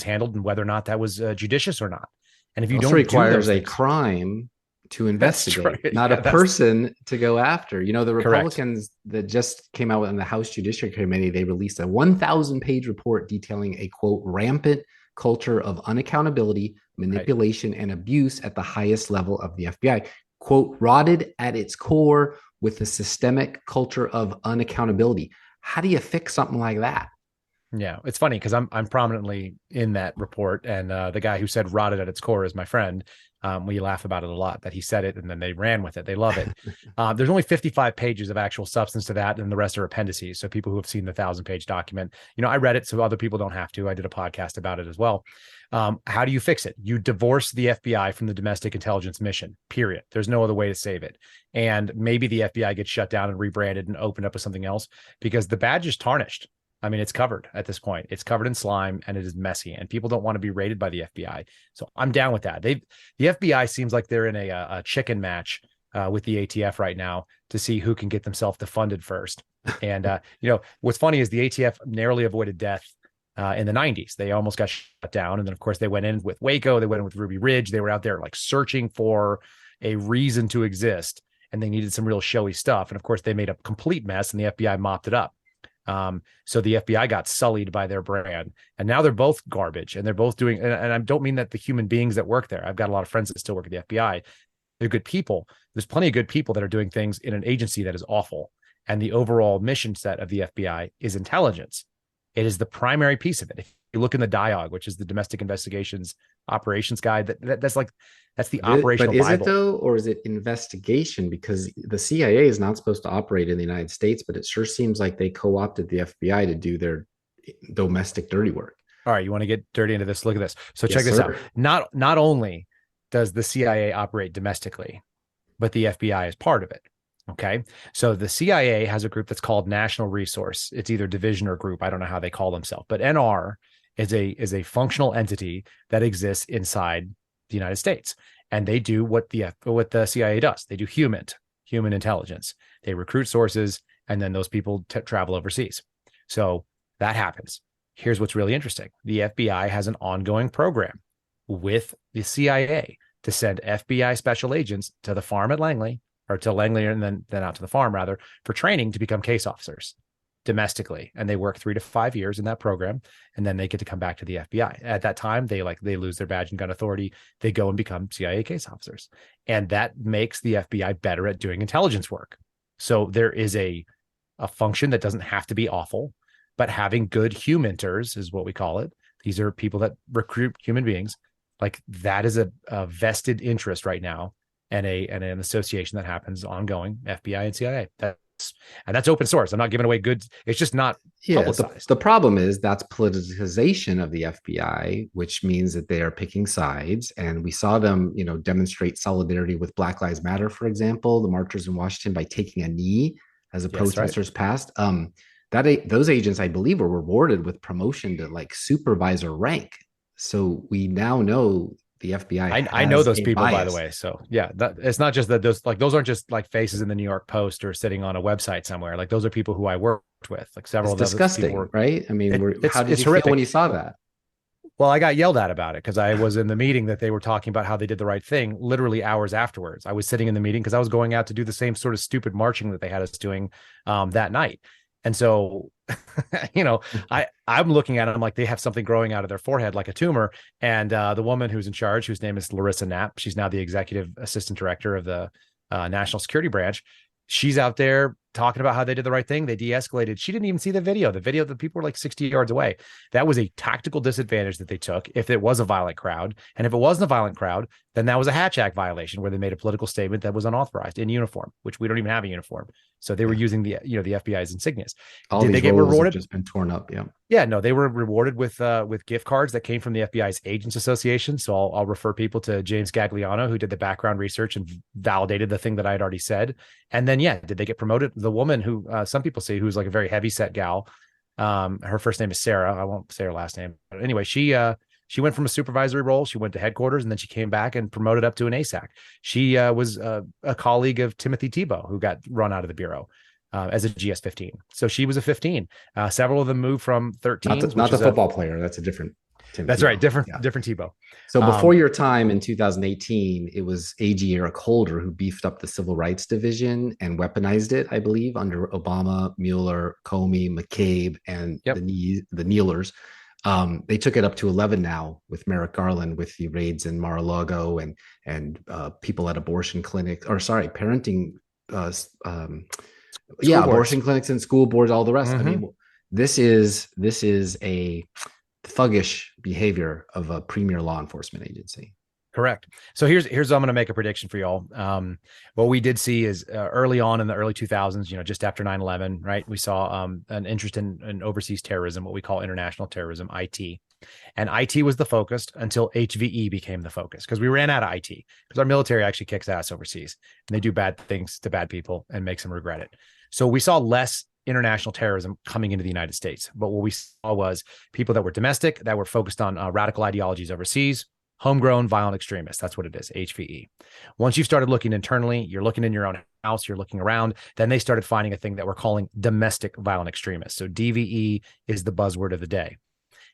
handled and whether or not that was judicious or not. And if you don't requires do a crime to investigate, right. not a person to go after. The Republicans Correct. that just came out in the House Judiciary Committee, they released a 1,000-page report detailing a, quote, rampant culture of unaccountability, manipulation, and abuse at the highest level of the FBI. Quote, rotted at its core with a systemic culture of unaccountability. How do you fix something like that? Yeah, it's funny because I'm prominently in that report, and the guy who said rotted at its core is my friend. We laugh about it a lot that he said it and then they ran with it. They love it. There's only 55 pages of actual substance to that, and the rest are appendices. So people who have seen the 1,000-page document, I read it so other people don't have to. I did a podcast about it as well. How do you fix it? You divorce the FBI from the domestic intelligence mission, period. There's no other way to save it. And maybe the FBI gets shut down and rebranded and opened up with something else, because the badge is tarnished. I mean, it's covered at this point. It's covered in slime and it is messy, and people don't want to be raided by the FBI. So I'm down with that. The FBI seems like they're in a chicken match with the ATF right now to see who can get themselves defunded first. And, what's funny is the ATF narrowly avoided death in the 90s. They almost got shut down. And then, of course, they went in with Waco. They went in with Ruby Ridge. They were out there like searching for a reason to exist, and they needed some real showy stuff. And, of course, they made a complete mess and the FBI mopped it up. So the FBI got sullied by their brand, and now they're both garbage, and they're both doing, and I don't mean that the human beings that work there. I've got a lot of friends that still work at the FBI. They're good people. There's plenty of good people that are doing things in an agency that is awful. And the overall mission set of the FBI is intelligence. It is the primary piece of it. If you look in the DIOG, which is the Domestic Investigations Operations Guide, that's the operational But is Bible. it though, or is it investigation? Because the CIA is not supposed to operate in the United States, but it sure seems like they co-opted the FBI to do their domestic dirty work. All right, you want to get dirty into this? Look at this. So Yes, check this sir. out. Not only does the CIA operate domestically, but the FBI is part of it. Okay. So the CIA has a group that's called National Resource. It's either division or group. I don't know how they call themselves, but NR is a functional entity that exists inside the United States. And they do what the CIA does. They do human intelligence. They recruit sources, and then those people travel overseas. So that happens. Here's what's really interesting. The FBI has an ongoing program with the CIA to send FBI special agents to the farm at Langley, or to Langley and then out to the farm rather, for training to become case officers domestically. And they work 3 to 5 years in that program, and then they get to come back to the FBI. At that time, they lose their badge and gun authority. They go and become CIA case officers. And that makes the FBI better at doing intelligence work. So there is a function that doesn't have to be awful, but having good humenters is what we call it. These are people that recruit human beings. Like, that is a vested interest right now, and an association that happens ongoing, FBI and CIA. That's open source. I'm not giving away goods. It's just not publicized. The problem is that's politicization of the FBI, which means that they are picking sides. And we saw them, demonstrate solidarity with Black Lives Matter, for example, the marchers in Washington, by taking a knee as the protesters passed. Those agents, I believe, were rewarded with promotion to supervisor rank. So we now know the FBI. I know those people, bias. by the way. So yeah, it's not just that those aren't just like faces in the New York Post or sitting on a website somewhere. Like, those are people who I worked with. Like, several It's of those disgusting, people right? I mean, how did you horrific feel when you saw that? Well, I got yelled at about it because I was in the meeting that they were talking about how they did the right thing literally hours afterwards. I was sitting in the meeting because I was going out to do the same sort of stupid marching that they had us doing that night. And so, I'm looking at it. I'm like, they have something growing out of their forehead like a tumor. And the woman who's in charge, whose name is Larissa Knapp, she's now the executive assistant director of the National Security Branch. She's out there talking about how they did the right thing. They de-escalated. She didn't even see the video. The people were like 60 yards away. That was a tactical disadvantage that they took if it was a violent crowd. And if it wasn't a violent crowd, then that was a Hatch Act violation where they made a political statement that was unauthorized in uniform, which we don't even have a uniform. So they were using the FBI's insignias. All Did they these get roles rewarded? have just been torn up. Yeah. Yeah, no, they were rewarded with gift cards that came from the FBI's Agents Association. So I'll refer people to James Gagliano, who did the background research and validated the thing that I had already said. And then, did they get promoted? The woman who some people say who's like a very heavy set gal, her first name is Sarah. I won't say her last name, but anyway, she went from a supervisory role. She went to headquarters, and then she came back and promoted up to an ASAC. She was a colleague of Timothy Tebow, who got run out of the bureau. As a GS-15. So she was a 15. Several of them moved from 13. Not the football player. That's a different Tim That's Tebow. right. Different Tebow. So before your time in 2018, it was AG Eric Holder who beefed up the Civil Rights Division and weaponized it, I believe, under Obama, Mueller, Comey, McCabe, and the Kneelers. They took it up to 11 now with Merrick Garland, with the raids in Mar-a-Lago and people at abortion clinics, parenting abortion clinics and school boards, all the rest. I mean, this is a thuggish behavior of a premier law enforcement agency. Correct. So here's I'm going to make a prediction for y'all. What we did see is early on in the early 2000s, just after 9/11, right? We saw an interest in overseas terrorism, what we call international terrorism, IT. And IT was the focus until HVE became the focus, because we ran out of IT, because our military actually kicks ass overseas and they do bad things to bad people and makes them regret it. So we saw less international terrorism coming into the United States. But what we saw was people that were domestic, that were focused on radical ideologies overseas, homegrown violent extremists. That's what it is, HVE. Once you started looking internally, you're looking in your own house, you're looking around, then they started finding a thing that we're calling domestic violent extremists. So DVE is the buzzword of the day.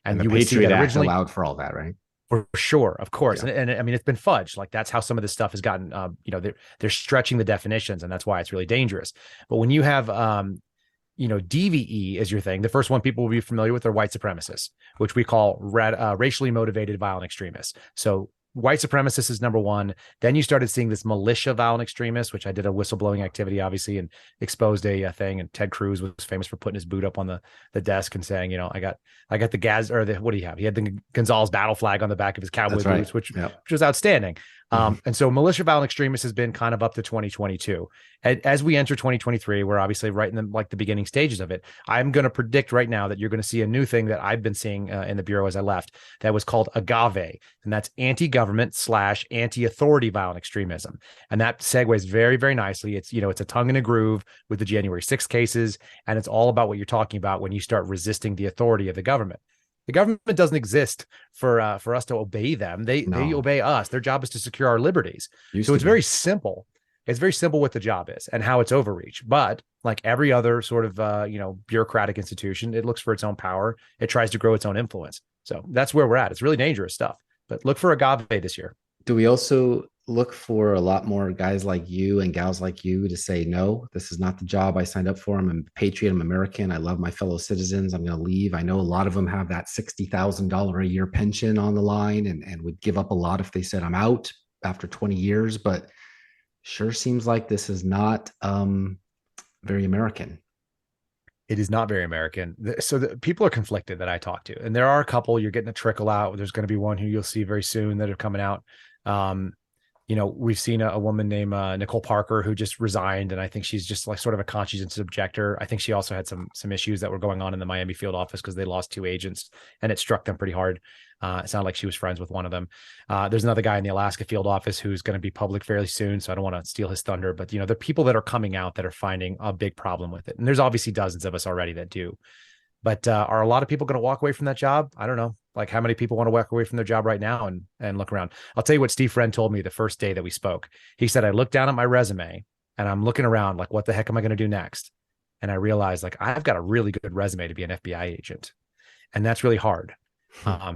And the you would see that Patriot Act originally allowed for all that, right? For sure, of course. Yeah. And I mean, it's been fudged. Like, that's how some of this stuff has gotten, they're stretching the definitions, and that's why it's really dangerous. But when you have, DVE is your thing, the first one people will be familiar with are white supremacists, which we call racially motivated violent extremists. So white supremacists is number one. Then you started seeing this militia violent extremists, which I did a whistleblowing activity, obviously, and exposed a thing. And Ted Cruz was famous for putting his boot up on the desk and saying, I got the Gaz, or what do you have? He had the Gonzalez battle flag on the back of his cowboy boots, which was outstanding. And so militia violent extremists has been kind of up to 2022. As we enter 2023, we're obviously right in the beginning stages of it. I'm going to predict right now that you're going to see a new thing that I've been seeing in the Bureau as I left, that was called agave. And that's anti-government / anti-authority violent extremism. And that segues very, very nicely. It's, it's a tongue in a groove with the January 6th cases. And it's all about what you're talking about when you start resisting the authority of the government. The government doesn't exist for us to obey them. They obey us. Their job is to secure our liberties. So it's very simple. It's very simple what the job is and how it's overreach. But like every other sort of bureaucratic institution, it looks for its own power. It tries to grow its own influence. So that's where we're at. It's really dangerous stuff. But look for agave this year. Do we also look for a lot more guys like you and gals like you to say, no, this is not the job I signed up for. I'm a patriot. I'm American. I love my fellow citizens. I'm going to leave. I know a lot of them have that $60,000 a year pension on the line and would give up a lot if they said I'm out after 20 years, but sure seems like this is not very American. It is not very American. So the people are conflicted that I talk to, and there are a couple. You're getting a trickle out. There's going to be one who you'll see very soon that are coming out. We've seen a woman named Nicole Parker who just resigned, and I think she's just like sort of a conscientious objector. I think she also had some issues that were going on in the Miami field office because they lost 2 agents, and it struck them pretty hard. It sounded like she was friends with one of them. There's another guy in the Alaska field office who's going to be public fairly soon, so I don't want to steal his thunder. But the people that are coming out that are finding a big problem with it, and there's obviously dozens of us already that do. But are a lot of people going to walk away from that job? I don't know. Like, how many people want to walk away from their job right now and look around? I'll tell you what Steve Friend told me the first day that we spoke. He said, I looked down at my resume and I'm looking around like, what the heck am I going to do next? And I realized, like, I've got a really good resume to be an FBI agent. And that's really hard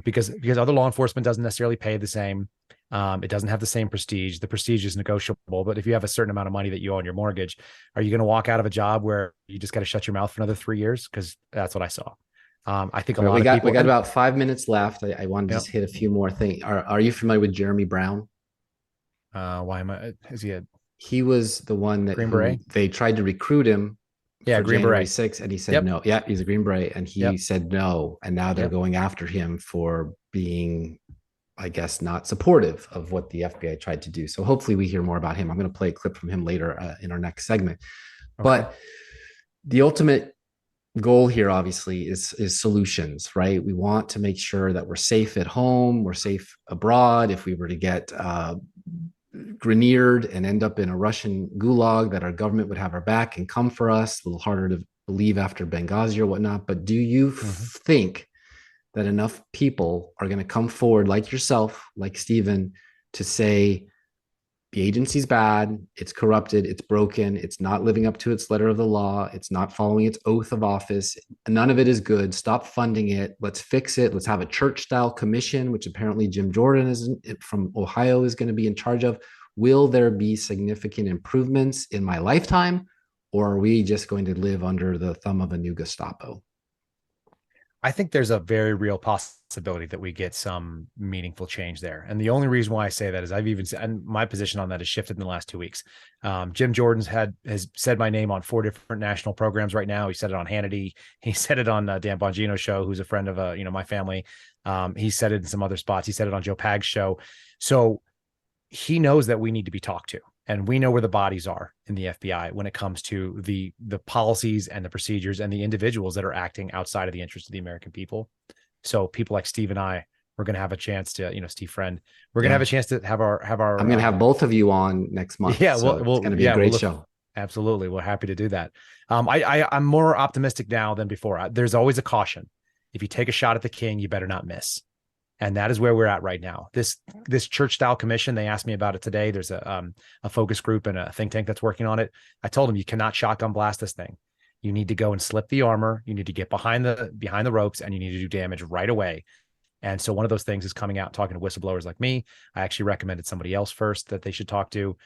because other law enforcement doesn't necessarily pay the same. It doesn't have the same prestige. The prestige is negotiable, but if you have a certain amount of money that you owe on your mortgage, are you going to walk out of a job where you just got to shut your mouth for another 3 years? Because that's what I saw. I think we got about 5 minutes left. I wanted to just hit a few more things. Are you familiar with Jeremy Brown? Why am I? Is he He was the one that Green Beret? they tried to recruit him Yeah, for Green January Beret. 6th, and he said Yep. no. Yeah, he's a Green Beret, and he Yep. said no, and now they're Yep. going after him for being, I guess, not supportive of what the FBI tried to do. So hopefully we hear more about him. I'm going to play a clip from him later in our next segment. Okay. But the ultimate goal here, obviously, is solutions, right? We want to make sure that we're safe at home, we're safe abroad. If we were to get Grineered and end up in a Russian gulag, that our government would have our back and come for us. A little harder to believe after Benghazi or whatnot. But do you think that enough people are going to come forward, like yourself, like Stephen, to say the agency's bad, it's corrupted, it's broken, it's not living up to its letter of the law, it's not following its oath of office, none of it is good, stop funding it, let's fix it, let's have a church-style commission, which apparently Jim Jordan from Ohio is going to be in charge of. Will there be significant improvements in my lifetime, or are we just going to live under the thumb of a new Gestapo? I think there's a very real possibility that we get some meaningful change there. And the only reason why I say that is I've even said, and my position on that has shifted in the last 2 weeks. Jim Jordan's has said my name on 4 different national programs right now. He said it on Hannity. He said it on Dan Bongino's show, who's a friend of my family. He said it in some other spots. He said it on Joe Pag's show. So he knows that we need to be talked to. And we know where the bodies are in the FBI when it comes to the policies and the procedures and the individuals that are acting outside of the interest of the American people. So people like Steve and I, we're going to have a chance to, Steve Friend, we're going to have a chance to have our. I'm going to have both of you on next month. Yeah, so it's going to be a great show. Absolutely, we're happy to do that. I'm more optimistic now than before. There's always a caution. If you take a shot at the king, you better not miss. And that is where we're at right now. This church style commission, they asked me about it today. There's a focus group and a think tank that's working on it. I told them, you cannot shotgun blast this thing. You need to go and slip the armor. You need to get behind the ropes, and you need to do damage right away. And so one of those things is coming out, talking to whistleblowers like me. I actually recommended somebody else first that they should talk to,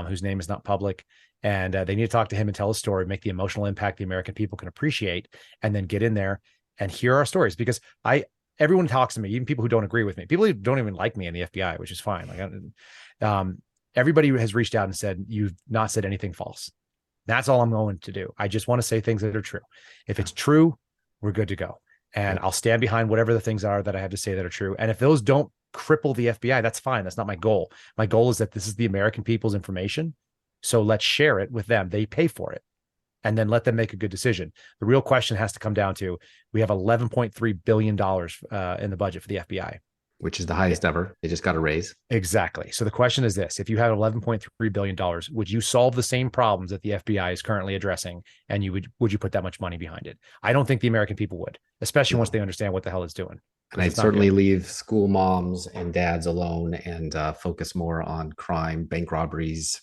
whose name is not public. And they need to talk to him and tell a story, make the emotional impact the American people can appreciate, and then get in there and hear our stories. Because everyone talks to me, even people who don't agree with me, people who don't even like me in the FBI, which is fine. Everybody has reached out and said, you've not said anything false. That's all I'm going to do. I just want to say things that are true. If it's true, we're good to go. And I'll stand behind whatever the things are that I have to say that are true. And if those don't cripple the FBI, that's fine. That's not my goal. My goal is that this is the American people's information. So let's share it with them. They pay for it. And then let them make a good decision. The real question has to come down to, we have $11.3 billion in the budget for the FBI. Which is the highest ever. They just got a raise. Exactly. So the question is this: if you had $11.3 billion, would you solve the same problems that the FBI is currently addressing? And would you put that much money behind it? I don't think the American people would, especially once they understand what the hell it's doing. And I'd certainly leave school moms and dads alone and focus more on crime, bank robberies,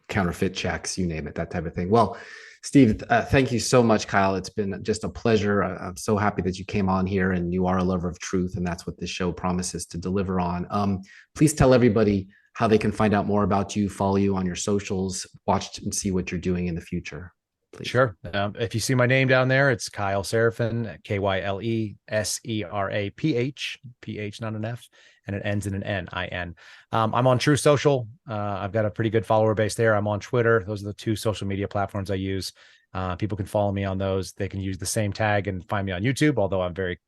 counterfeit checks, you name it, that type of thing. Well, Steve, thank you so much, Kyle. It's been just a pleasure. I'm so happy that you came on here, and you are a lover of truth, and that's what this show promises to deliver on. Please tell everybody how they can find out more about you, follow you on your socials, watch and see what you're doing in the future. Please. Sure. If you see my name down there, it's Kyle Seraphin, KYLESERAPH, PH, not an F, and it ends in an N. I'm on True Social. I've got a pretty good follower base there. I'm on Twitter. Those are the 2 social media platforms I use. People can follow me on those. They can use the same tag and find me on YouTube, although I'm very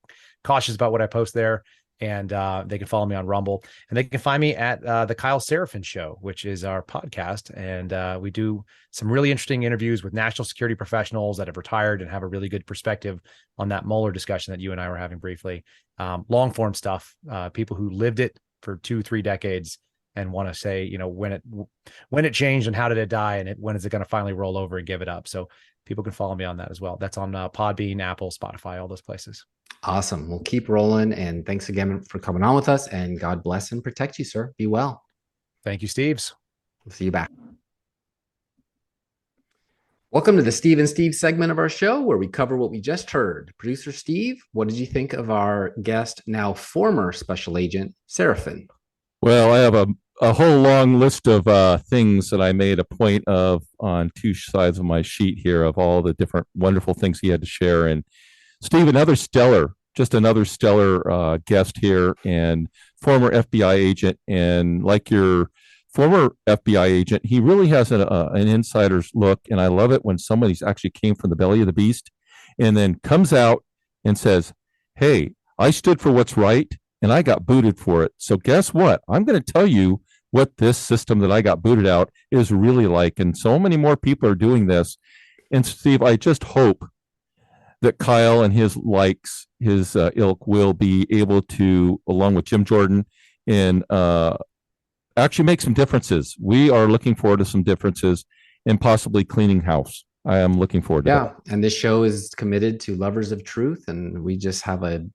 cautious about what I post there. And they can follow me on Rumble, and they can find me at the Kyle Seraphin Show, which is our podcast. And we do some really interesting interviews with national security professionals that have retired and have a really good perspective on that Mueller discussion that you and I were having briefly. Long form stuff, people who lived it for 2-3 decades and want to say, when it changed and how did it die, and when is it going to finally roll over and give it up? So people can follow me on that as well. That's on Podbean, Apple, Spotify, all those places. Awesome. We'll keep rolling. And thanks again for coming on with us, and God bless and protect you, sir. Be well. Thank you, Steves. We'll see you back. Welcome to the Steve and Steve segment of our show, where we cover what we just heard. Producer Steve, what did you think of our guest, now former special agent, Seraphin? Well, I have a whole long list of things that I made a point of on 2 sides of my sheet here of all the different wonderful things he had to share. And Steve, another stellar guest here, and former FBI agent. And like your former FBI agent. He really has an insider's look, and I love it when somebody's actually came from the belly of the beast and then comes out and says, hey, I stood for what's right, and I got booted for it. So guess what? I'm going to tell you what this system that I got booted out is really like. And so many more people are doing this. And Steve, I just hope that Kyle and his ilk will be able to, along with Jim Jordan, and actually make some differences. We are looking forward to some differences and possibly cleaning house. I am looking forward to that. And this show is committed to lovers of truth, and we just have a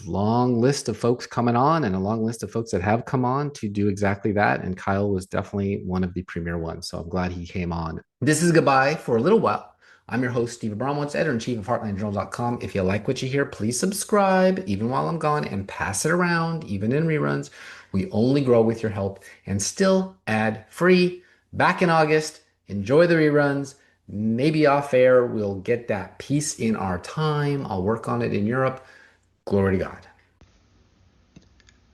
long list of folks coming on and a long list of folks that have come on to do exactly that. And Kyle was definitely one of the premier ones. So I'm glad he came on. This is goodbye for a little while. I'm your host, Steve Abramowitz, editor-in-chief of HeartlandJournal.com. If you like what you hear, please subscribe, even while I'm gone, and pass it around, even in reruns. We only grow with your help, and still ad-free. Back in August. Enjoy the reruns. Maybe off air, we'll get that piece in our time. I'll work on it in Europe. Glory to God.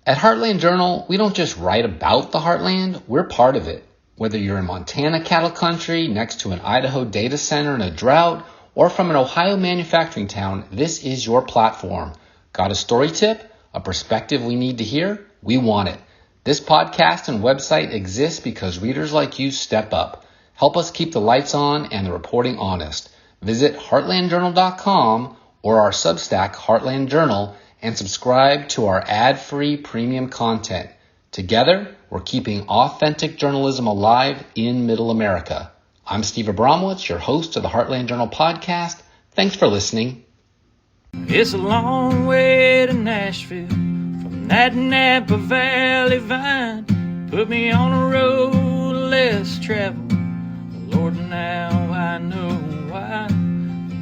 At Heartland Journal, we don't just write about the Heartland, we're part of it. Whether you're in Montana cattle country, next to an Idaho data center in a drought, or from an Ohio manufacturing town, this is your platform. Got a story tip? A perspective we need to hear? We want it. This podcast and website exists because readers like you step up. Help us keep the lights on and the reporting honest. Visit heartlandjournal.com or our Substack, Heartland Journal, and subscribe to our ad-free premium content. Together, we're keeping authentic journalism alive in Middle America. I'm Steve Abramowitz, your host of the Heartland Journal podcast. Thanks for listening. It's a long way to Nashville from that Napa Valley vine. Put me on a road less traveled. Lord, now I know why.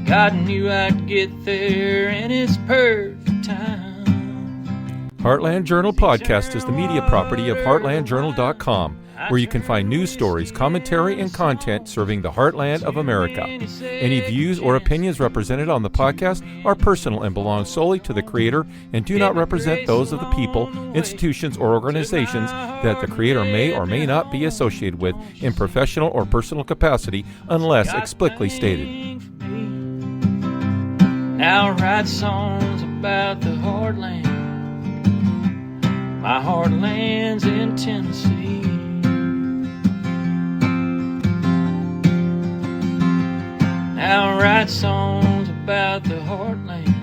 God knew I'd get there in His perfect time. Heartland Journal Podcast is the media property of heartlandjournal.com, where you can find news stories, commentary, and content serving the heartland of America. Any views or opinions represented on the podcast are personal and belong solely to the creator and do not represent those of the people, institutions, or organizations that the creator may or may not be associated with in professional or personal capacity unless explicitly stated. Now I write songs about the heartland. My heartland's in Tennessee. Now I write songs about the heartland.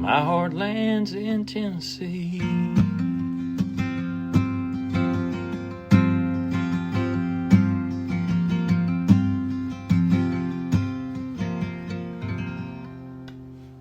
My heartland's in Tennessee.